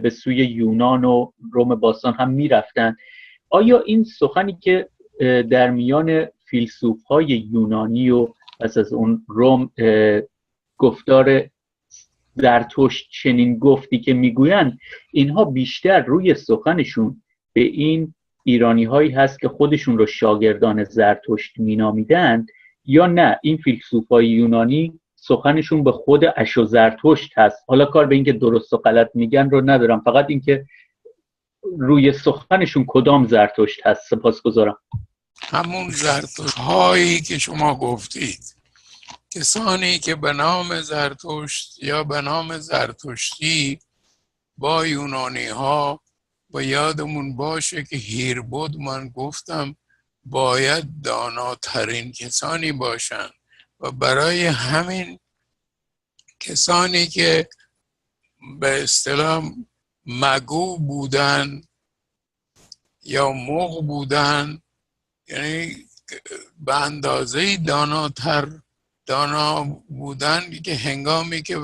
به سوی یونان و روم باستان هم میرفتن. آیا این سخنی که در میان فیلسوف‌های یونانی و پس از اون روم گفتار زرتشت چنین گفتی که میگویند، اینها بیشتر روی سخنشون به این ایرانی هایی هست که خودشون رو شاگردان زرتشت مینامیدند، یا نه این فیلسوفای یونانی سخنشون به خود اشو زرتشت هست؟ حالا کار به این که درست و غلط میگن رو ندارم، فقط این که روی سخنشون کدام زرتشت هست. سپاسگزارم. همون زرتشت هایی که شما گفتید، کسانی که به نام زرتشت یا به نام زرتشتی با یونانی ها، و یادمون باشه که هیربود من گفتم باید داناترین کسانی باشن و برای همین کسانی که به اصطلاح مگو بودن یا مغ بودن، یعنی به اندازه دانا بودن که هنگامی که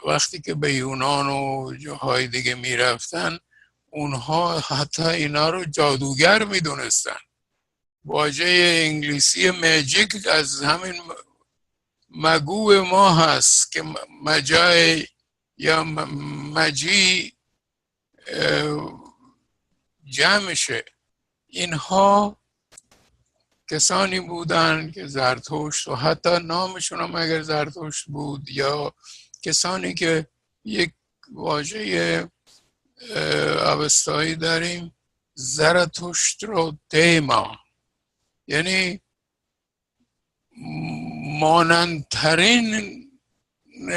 وقتی که به یونان و جاهای دیگه میرفتن اونها حتی اینا رو جادوگر میدونستن. واژه انگلیسی ماجیک از همین مگو ما هست که مجای یا مجی جمعشه. اینها کسانی بودن که زرتشت، و حتی نامشون هم اگر زرتشت بود، یا کسانی که یک واژه اوستایی داریم زرتشت رو دیما، یعنی مانندترین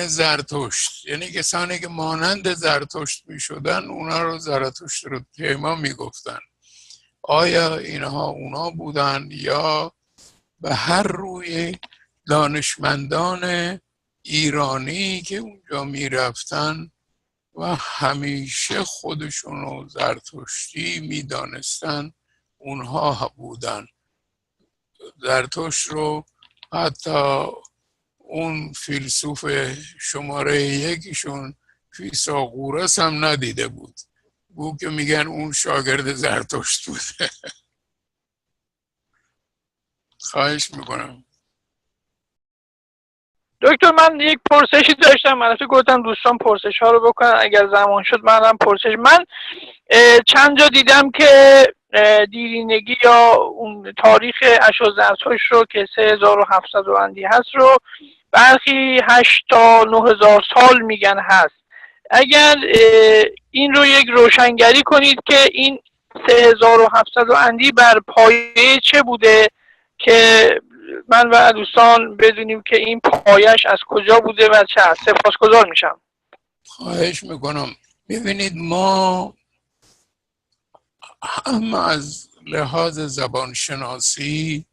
زرتشت، یعنی کسانی که مانند زرتشت می شدن اونا رو زرتشت رو دیما می گفتن. آیا اینها اونا بودن یا به هر روی دانشمندان ایرانی که اونجا می رفتن و همیشه خودشون رو زرتشتی می دانستن اونها بودن. زرتشت رو حتی اون فیلسوف شماره یکیشون فیثاغورس هم ندیده بود، گو که میگن اون شاگرد زرتشت بوده. خواهش میکنم. دکتر من یک پرسشی داشتم، البته گفتم دوستان پرسش ها رو بکنن، اگر زمان شد من چند جا دیدم که دیرینگی یا اون تاریخ اشو زرتشت رو که 3700 و اندی هست رو برخی 8 تا 9000 سال میگن هست. اگر این رو یک روشنگری کنید که این 3700 و اندی بر پایه چه بوده که من و دوستان بدونیم که این پایش از کجا بوده و چه هست. سپاسگزار میشم. خواهش میکنم. ببینید ما هم از لحاظ زبانشناسی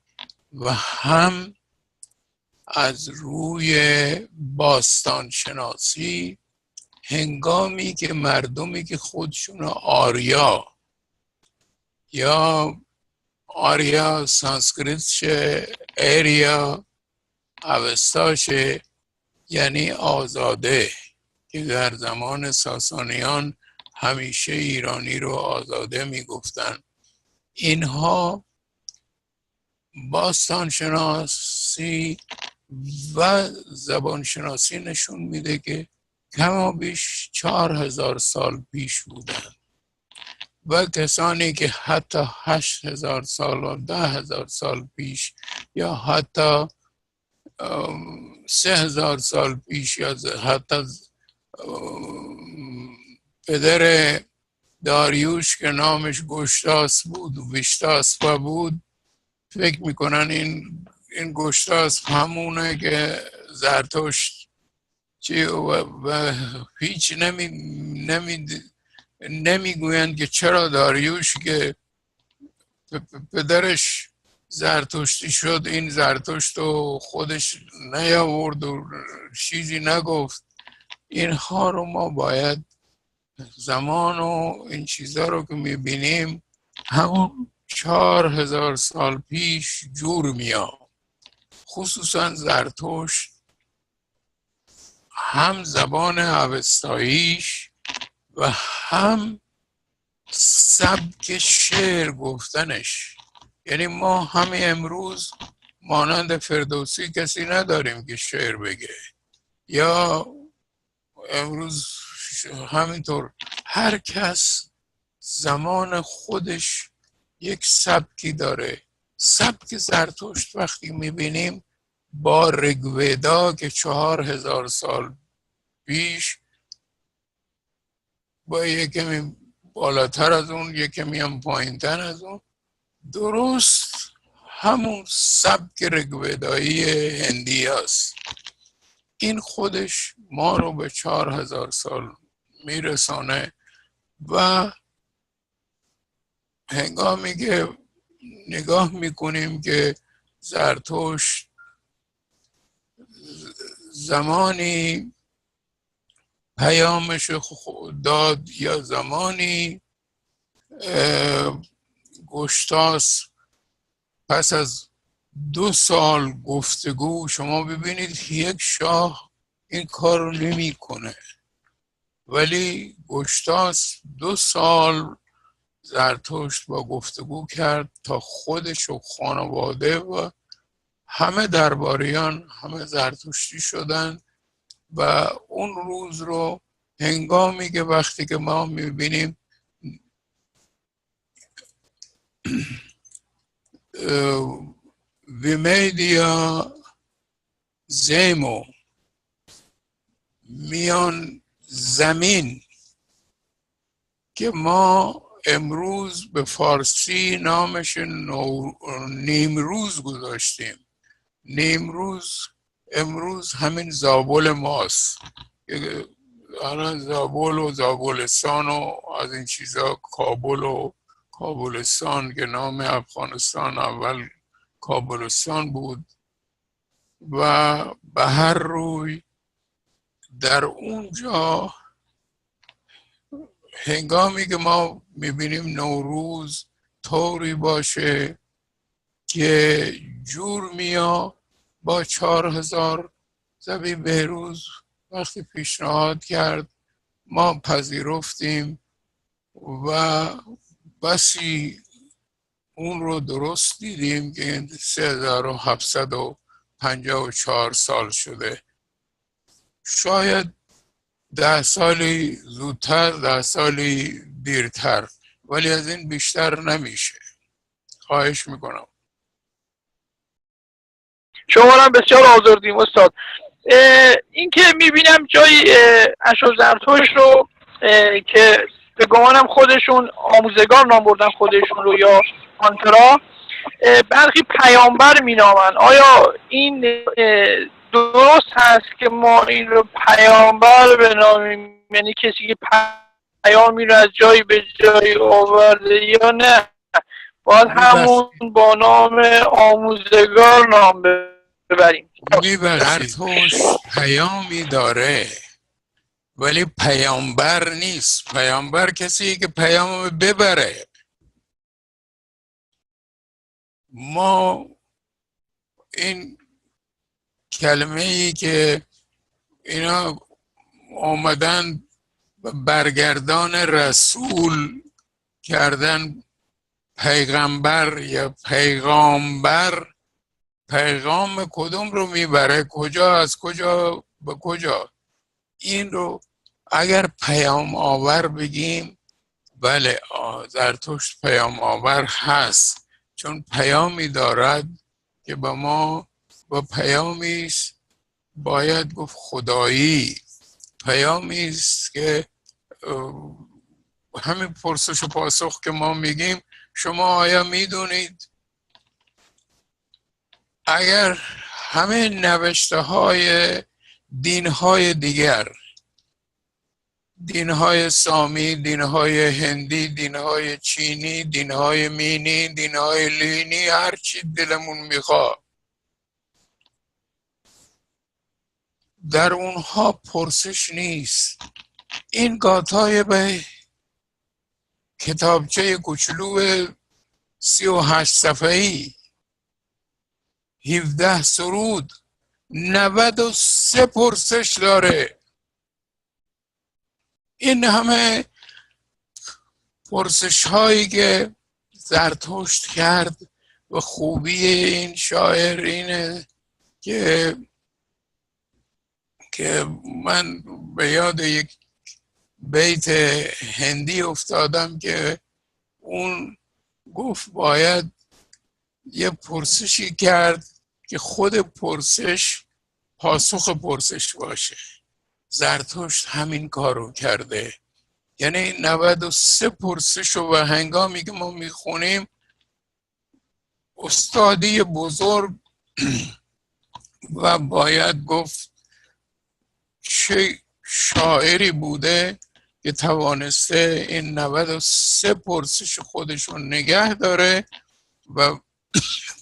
و هم از روی باستان شناسی، هنگامی که مردمی که خودشون آریا یا آریا سانسکریت شه، ایریا اوستا شه، یعنی آزاده، که در زمان ساسانیان همیشه ایرانی رو آزاده میگفتن. اینها باستانشناسی و زبانشناسی نشون میده که کما بیش 4000 سال پیش بودن و کسانی که حتی 8000 سال و 10,000 سال پیش یا حتی 3000 سال پیش یا حتی پدر داریوش که نامش گشتاس بود و ویشتاسپا بود فکر میکنن این گشتاس همونه که زرتشت و هیچ نمیگویند که چرا داریوش که پدرش زرتشتی شد این زرتشت رو خودش نیاورد و چیزی نگفت. اینها رو ما باید زمان و این چیزها رو که میبینیم همون 4000 سال پیش جور میاد. خصوصا زرتشت هم زبان اوستاییش و هم سبک شعر گفتنش، یعنی ما همین امروز مانند فردوسی کسی نداریم که شعر بگه، یا امروز همینطور هر کس زمان خودش یک سبکی داره. سبک زرتشت وقتی میبینیم با ریگودا که 4000 سال پیش با یکمی بالاتر از اون یکمی هم پایینتر از اون درست همون سبک ریگودایی هندی است. این خودش ما رو به 4000 سال میرسانه و هنگامی که نگاه میکنیم که زرتشت زمانی پیامش داد یا زمانی گشتاس پس از 2 سال گفتگو، شما ببینید یک شاه این کار رو نمی کنه، ولی گشتاس 2 سال زرتشت با گفتگو کرد تا خودش و خانواده و همه درباریان همه زرتشتی شدن. و اون روز رو هنگامی که وقتی که ما میبینیم ویمیدیا زیمو میان زمین که ما امروز به فارسی نامش نیمروز گذاشتیم. نیمروز امروز همین زابل ماست، الان زابل و زابلستان و از این چیزا، کابل و کابلستان که نام افغانستان اول کابلستان بود. و به هر روی در اونجا هنگامی که ما میبینیم نوروز طوری باشه که جور میا با 4000 زبی بهروز وقتی پیشنهاد کرد ما پذیرفتیم و بسی اون رو درست دیدیم که 3754 سال شده. شاید 10 سالی زودتر 10 سالی دیرتر، ولی از این بیشتر نمیشه. خواهش میکنم. شما هم بسیار آزردیم استاد. این که میبینم جای اشو زرتشت رو که به گمانم خودشون آموزگار نام بردن خودشون رو یا آنترا، برخی پیامبر مینامن. آیا این درست هست که ما این رو پیامبر بنامیم، یعنی کسی که پیامی رو از جایی به جایی آورده، یا نه باید همون با نام آموزگار نام ببریم؟ زرتشت پیامی داره ولی پیامبر نیست. پیامبر کسی که پیام ببره. ما این کلمه ای که اینا آمدن و برگردان رسول کردن پیغمبر یا پیغامبر، پیغام کدوم رو میبره، کجا از کجا به کجا؟ این رو اگر پیام آور بگیم، بله زرتشت پیام آور هست، چون پیامی دارد که به ما با پیامی است باید گفت خدایی، پیامی است که همین پرسش و پاسخ که ما میگیم، شما آیا میدونید اگر همه نوشته های دین های دیگر، دین های سامی، دین های هندی، دین های چینی، دین های مینی، دین های لینی، هر چی دلمون میخواد، در اونها پرسش نیست. این گاتای به کتابچه کوچولو 38 صفحه‌ای، 17 سرود، 93 پرسش داره. این همه پرسش هایی که زرتشت کرد و خوبی این شاعر اینه که من به یاد یک بیت هندی افتادم که اون گفت باید یه پرسشی کرد که خود پرسش پاسخ پرسش باشه. زرتشت همین کارو کرده، یعنی 93 پرسش رو و هنگامی که ما میخونیم استادی بزرگ و باید گفت چه شاعری بوده که توانسته این 93 پرسش خودش رو نگه داره و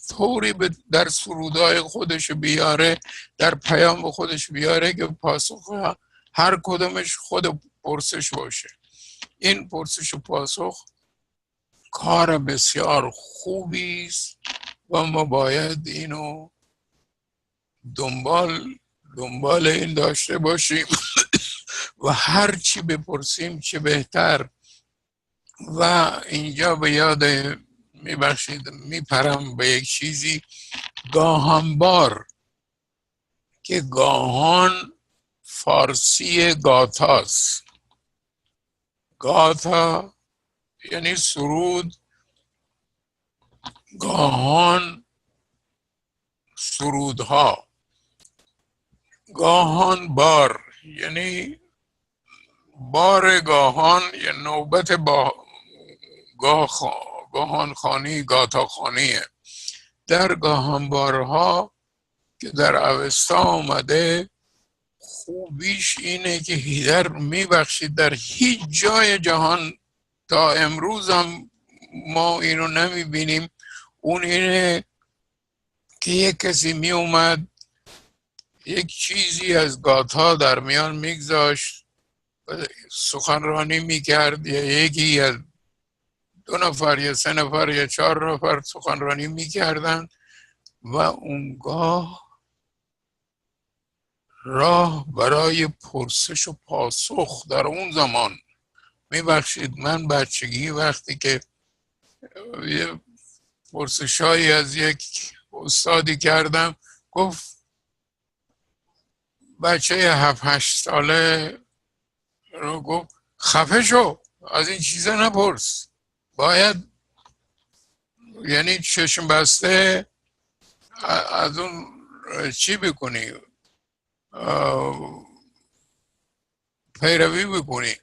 طوری در سرودای خودش بیاره، در پیام خودش بیاره که پاسخ هر کدومش خود پرسش باشه. این پرسش و پاسخ کار بسیار خوبی است و ما باید اینو دنبال این داشته باشیم و هر چی بپرسیم چه بهتر. و اینجا به یاد میبخشید میپرم به یک چیزی، گاهنبار، که گاهان فارسی گاتاست. گاتا یعنی سرود، گاهان سرودها، گاهان بار یعنی بار گاهان یا نوبت با گاهان خانی، گاتا خانیه. در گاهنبارها که در اوستا آمده خوبیش اینه که در میبخشید در هیچ جای جهان تا امروز هم ما اینو نمیبینیم. اون اینه که یک کسی می اومد یک چیزی از گاتا در میان میگذاشت، سخنرانی میکرد، یا یکی یا 2 نفر یا 3 نفر یا 4 نفر سخنرانی میکردن و اونگاه راه برای پرسش و پاسخ در اون زمان. میبخشید من بچگی وقتی که یه پرسشایی از یک استادی کردم، گفت بچه 7-8 ساله رو گفت خفه شو، از این چیزا نپرس، باید یعنی چشم بسته از اون چی بکنی، پیروی بکنی.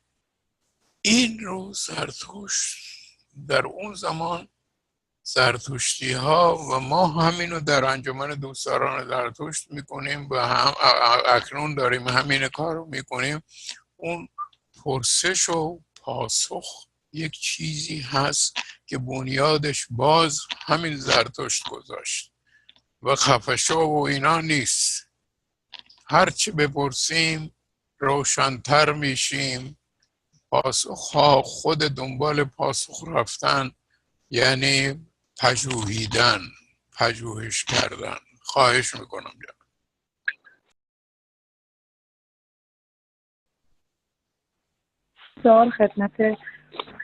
این رو زرتشت در اون زمان، زرتشتی ها و ما همینو در انجمن دوستداران زرتشت میکنیم و هم اکنون داریم همین کار رو میکنیم. اون پرسش و پاسخ یک چیزی هست که بنیادش باز همین زرتشت گذاشت و خفشو و اینا نیست. هرچی بپرسیم روشن‌تر میشیم. پاسخ ها خود دنبال پاسخ رفتن یعنی پژوهیدن، پژوهش کردن. خواهش میکنم. سوال خدمت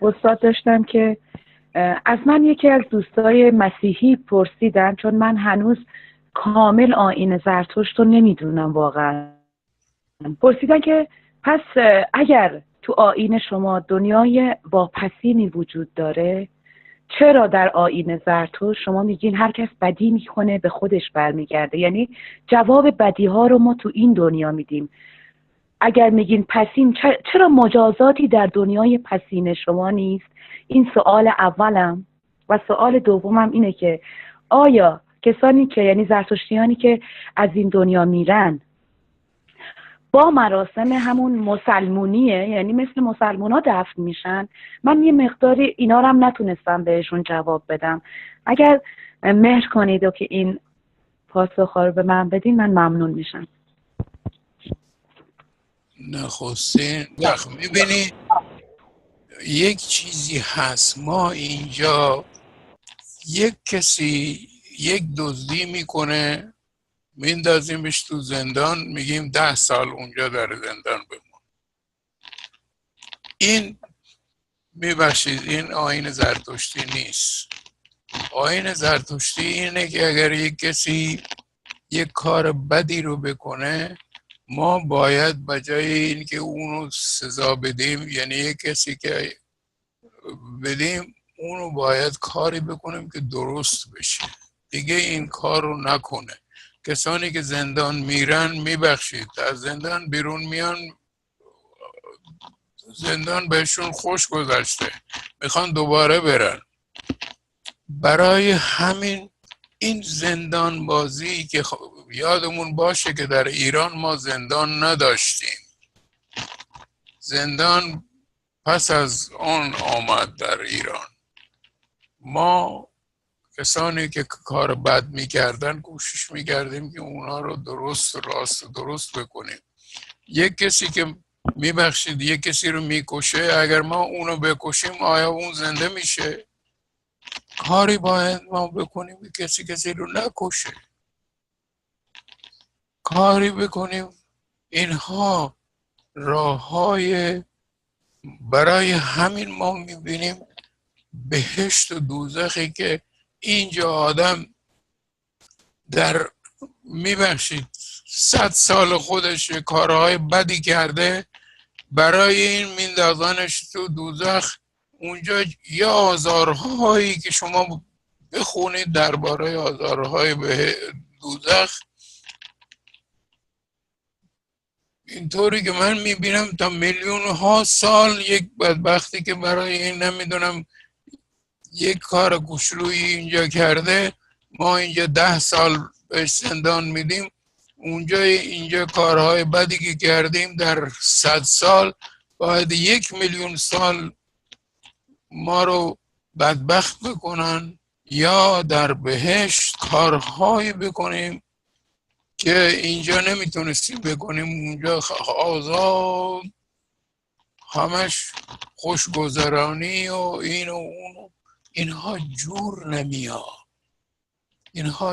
استاد داشتم که از من یکی از دوستای مسیحی پرسیدن، چون من هنوز کامل آیین زرتشت رو نمیدونم واقعا، پرسیدن که پس اگر تو آیین شما دنیای واپسینی وجود داره، چرا در آیین زرتشت شما میگین هر کس بدی میکنه به خودش برمیگرده؟ یعنی جواب بدی ها رو ما تو این دنیا میدیم. اگر میگین پسین، چرا مجازاتی در دنیای پسین شما نیست؟ این سوال اولم. و سوال دومم اینه که آیا کسانی که یعنی زرتشتیانی که از این دنیا میرن با مراسم همون مسلمونیه، یعنی مثل مسلمونا دفن میشن؟ من یه مقداری اینا رو هم نتونستم بهشون جواب بدم. اگر مهر کنید و که این پاسخ رو به من بدین من ممنون میشم. نخستین میبینی یک چیزی هست، ما اینجا یک کسی یک دزدی میکنه میندازیمش تو زندان، میگیم 10 سال اونجا در زندان بمون. این میبخشید این آیین زرتشتی نیست. آیین زرتشتی اینه که اگر یک کسی یک کار بدی رو بکنه، ما باید بجای این که اونو سزا بدیم، یعنی یک کسی که بدیم، اونو باید کاری بکنیم که درست بشه، دیگه این کار رو نکنه. کسانی که زندان میرن میبخشید از زندان بیرون میان، زندان بهشون خوش گذشته، میخوان دوباره برن. برای همین این زندان بازی که یادمون باشه که در ایران ما زندان نداشتیم، زندان پس از آن آمد در ایران. ما کسانی که کار بد میکردن کوشش میکردیم که اونا رو درست بکنیم. یک کسی که میبخشید یک کسی رو میکشه، اگر ما اونو بکشیم آیا اون زنده میشه؟ کاری باید ما بکنیم که کسی رو نکشه، کاری بکنیم. اینها راههای، برای همین ما میبینیم بهشت و دوزخی که اینجا آدم در میبخشید 100 سال خودش کارهای بدی کرده، برای این میندازانش تو دوزخ. اونجا یه آزارهایی که شما بخونید درباره آزارهای به دوزخ، اینطوری که من میبینم تا میلیون ها سال یک بدبختی که برای این نمیدونم یک کار کوچولویی اینجا کرده، ما اینجا 10 سال بهش زندان میدیم، اونجا اینجا کارهای بدی که کردیم در 100 سال باید 1 میلیون سال ما رو بدبخت بکنن، یا در بهشت کارهایی بکنیم که اینجا نمیتونستیم بکنیم، اونجا آزاد همش خوشگذرانی و این و اون. اینها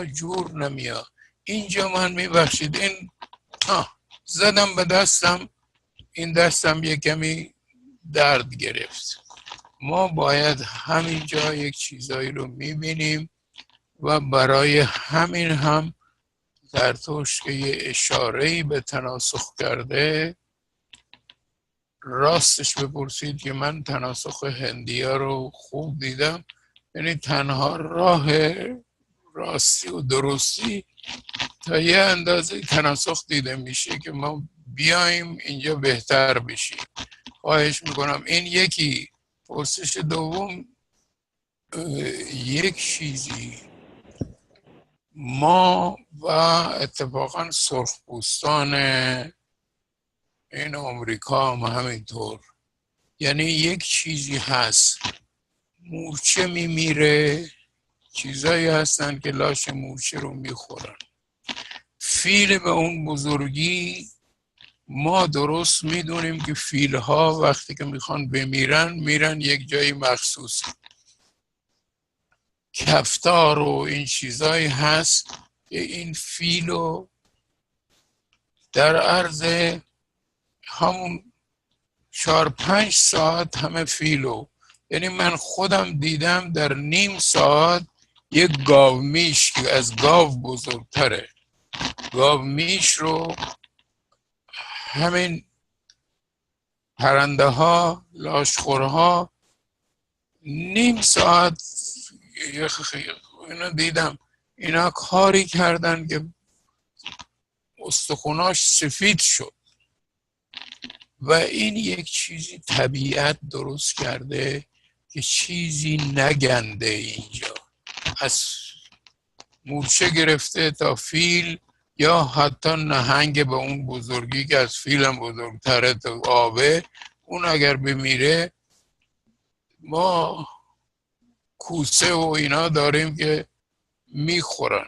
جور نمیاد. اینجا من میبخشید این زدم به دستم، این دستم یک کمی درد گرفت. ما باید همینجا یک چیزایی رو میبینیم و برای همین هم زرتشت که یه اشاره‌ای به تناسخ کرده، راستش بپرسید که من تناسخ هندی‌ها رو خوب دیدم، یعنی تنها راه راستی و درستی تا یه اندازه تناسخ دیده میشه که ما بیایم اینجا بهتر بشیم. خواهش میکنم. این یکی. پرسش دوم، یک چیزی ما و اتفاقا سرخپوستان این آمریکا هم همینطور، یعنی یک چیزی هست، مورچه میمیره، چیزایی هستن که لاش مورچه رو میخورن. فیل به اون بزرگی ما درست میدونیم که فیل ها وقتی که میخوان بمیرن میرن یک جایی مخصوصی. کفتار و این چیزایی هست که این فیل رو در عرض همون 4-5 ساعت همه فیلو، یعنی من خودم دیدم در نیم ساعت یک گاومیش که از گاو بزرگتره، گاومیش رو همین پرنده ها، لاشخورها نیم ساعت اینو دیدم، اینا کاری کردن که استخوناش سفید شد. و این یک چیزی طبیعت درست کرده که چیزی نگنده اینجا، از مورچه گرفته تا فیل یا حتی نهنگ به اون بزرگی که از فیلم بزرگتره تا آبه، اون اگر بمیره ما کوسه و اینا داریم که میخورن.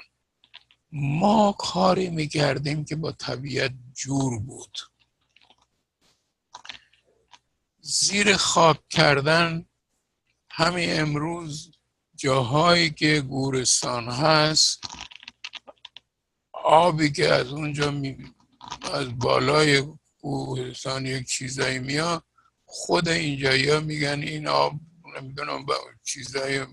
ما کاری میکردیم که با طبیعت جور بود. زیر خاک کردن، همین امروز جاهایی که گورستان هست، آبی که از اونجا از بالای گورستان یک چیزایی میاد، خود اینجایی ها میگن این آب نمیدونم با چیزای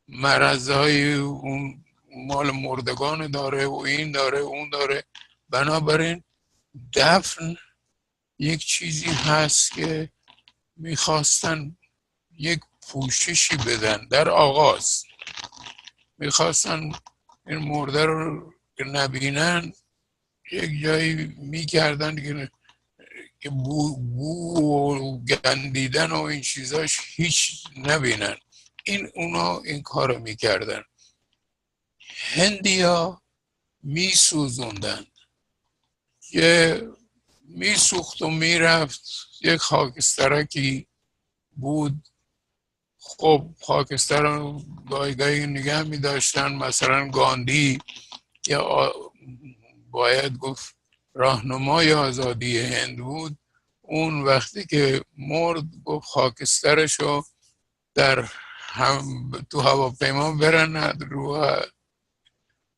مرضای اون مال مردگان داره و این داره اون داره. بنابراین دفن یک چیزی هست که میخواستن یک پوششی بدن در آغاز، میخواستن این مرده رو که نبینن یک جایی میکردن که بو و گندیدن و این چیزاش هیچ نبینن. اونا این کارو میکردن. هندیا میسوزوندن، که میسوخت و میرفت. یک خاکسترکی بود، خب خاکستر رو گاهی نگه میداشتن. مثلا گاندی که باید گفت راهنمای آزادی هند بود، اون وقتی که مرد گفت خاکسترشو تو هواپیما برن رو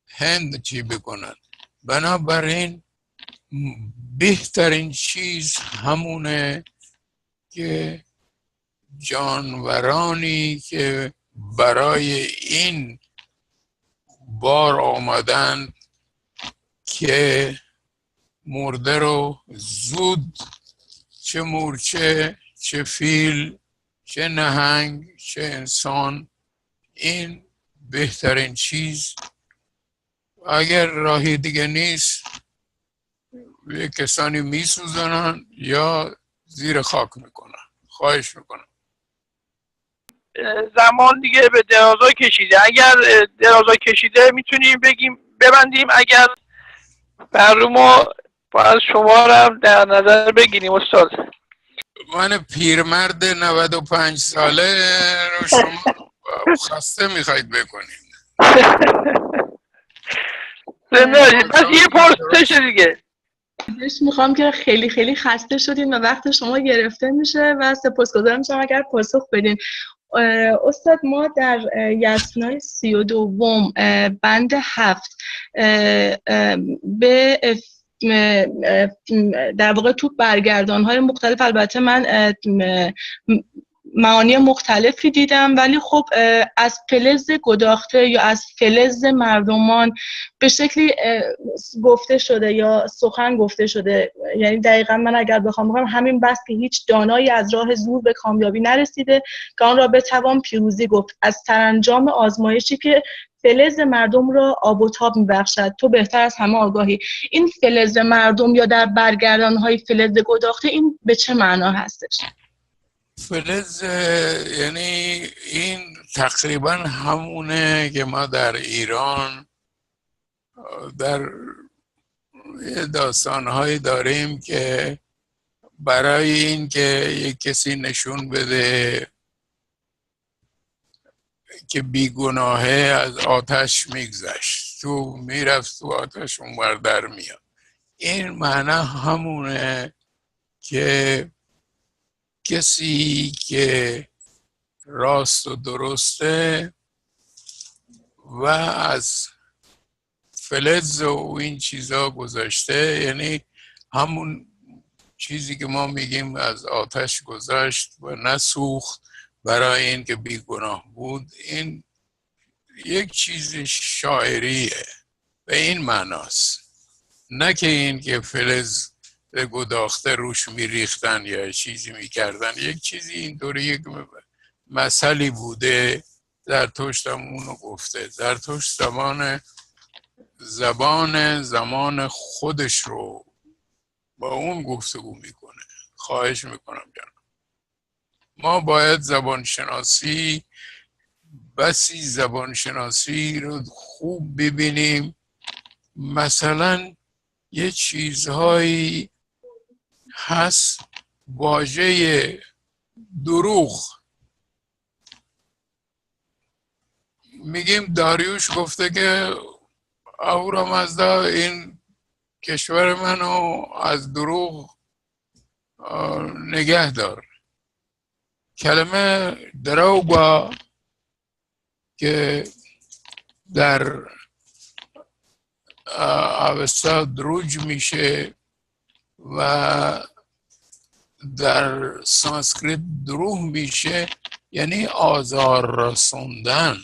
هند چی بکنن. بنابراین بهترین چیز همونه که جانورانی که برای این بار آمدن که مرده رو زود، چه مورچه، چه فیل، چه نهنگ، چه انسان، این بهترین چیز. اگر راهی دیگه نیست یه کسانی میسوزنن یا زیر خاک میکنن. خواهش میکنم. زمان دیگه به درازا کشیده. اگر درازا کشیده میتونیم ببندیم. اگر برنامه باید شما رو هم در نظر بگیریم استاد. من پیرمرد 95 ساله رو شما خسته میخواید بکنید. بس یه پرسش دیگه میخوام که خیلی خیلی خسته شدین و وقت شما گرفته میشه و سپاسگزارم میشم اگر پاسخ بدین. استاد، ما در یسنای 32 بند 7 به در واقع تو برگردان‌های مختلف، البته من معانی مختلفی دیدم، ولی خب از فلز گداخته یا از فلز مردمان به شکلی گفته شده یا سخن گفته شده. یعنی دقیقا من اگر بخوام بگم همین بس که هیچ دانایی از راه زور به کامیابی نرسیده که آن را بتوان پیروزی گفت، از سرانجام آزمایشی که فلز مردم را آب و تاب میبخشد. تو بهتر از همه آگاهی. این فلز مردم یا در برگردان‌های فلز گداخته، این به چه معنا هستش؟ فلز یعنی این تقریبا همونه که ما در ایران در داستانهایی داریم که برای این که یک کسی نشون بده که بیگناهه از آتش میگذشت، تو میرفت تو آتش اونور در میاد. این معنی همونه که کسی که راست و درسته و از فلز و این چیزا گذاشته، یعنی همون چیزی که ما میگیم از آتش گذشت و نسوخت برای این که بیگناه بود، این یک چیز شاعریه به این معناست، نه که این که فلز گداخته روش میریختن یا چیزی میکردن. یک چیزی اینطوری، یک مثلی بوده. زرتشت هم اونو گفته. زرتشت زمان خودش رو با اون گفتگو میکنه. خواهش میکنم جانم، ما باید زبانشناسی، بسی زبانشناسی رو خوب ببینیم. مثلا یه چیزهایی هست، واژه دروغ، میگیم داریوش گفته که اهورامزدا این کشور منو از دروغ نگه دار. کلمه دروغا که در اوستا دروج میشه و در سانسکریت دروغ میشه، یعنی آزار رسوندن،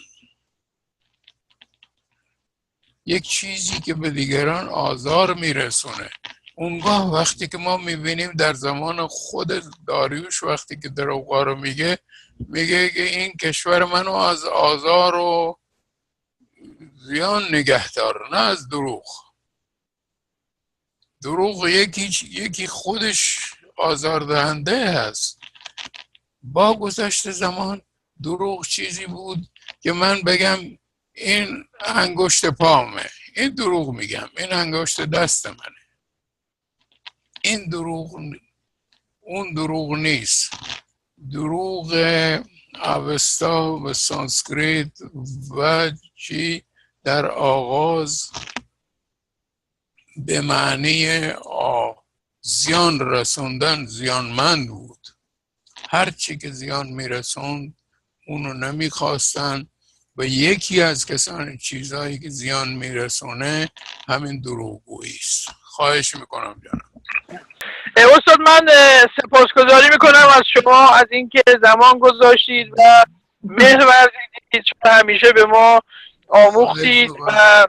یک چیزی که به دیگران آزار میرسونه. اونگاه وقتی که ما میبینیم در زمان خود داریوش وقتی که دروغا رو میگه که این کشور منو از آزار و زیان نگه دار، نه از دروغ. دروغ یکی خودش آزاردهنده هست. با گذشت زمان دروغ چیزی بود که من بگم این انگشت پامه، این دروغ میگم، این انگشت دست منه، این دروغ، اون دروغ نیست. دروغ اوستا و سانسکریت و چی در آغاز به معنی زیان رسوندن، زیانمند بود. هر چی که زیان میرسوند اونو نمیخواستن و یکی از کسان چیزهایی که زیان میرسونه همین دروغگویی است. خواهش میکنم جانم. استاد من سپاسگزاری میکنم از شما از اینکه زمان گذاشتید و مهر ورزیدید، چون همیشه به ما آموختید و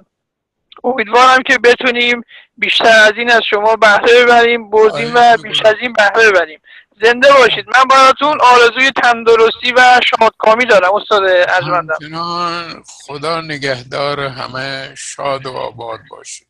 امیدوارم که بتونیم بیشتر از این از شما بهره ببریم، بردیم و بیشتر از این بهره ببریم. زنده باشید. من براتون آرزوی تندرستی و شادکامی دارم استاد ارجمندم. خدا نگهدار همه، شاد و آباد باشید.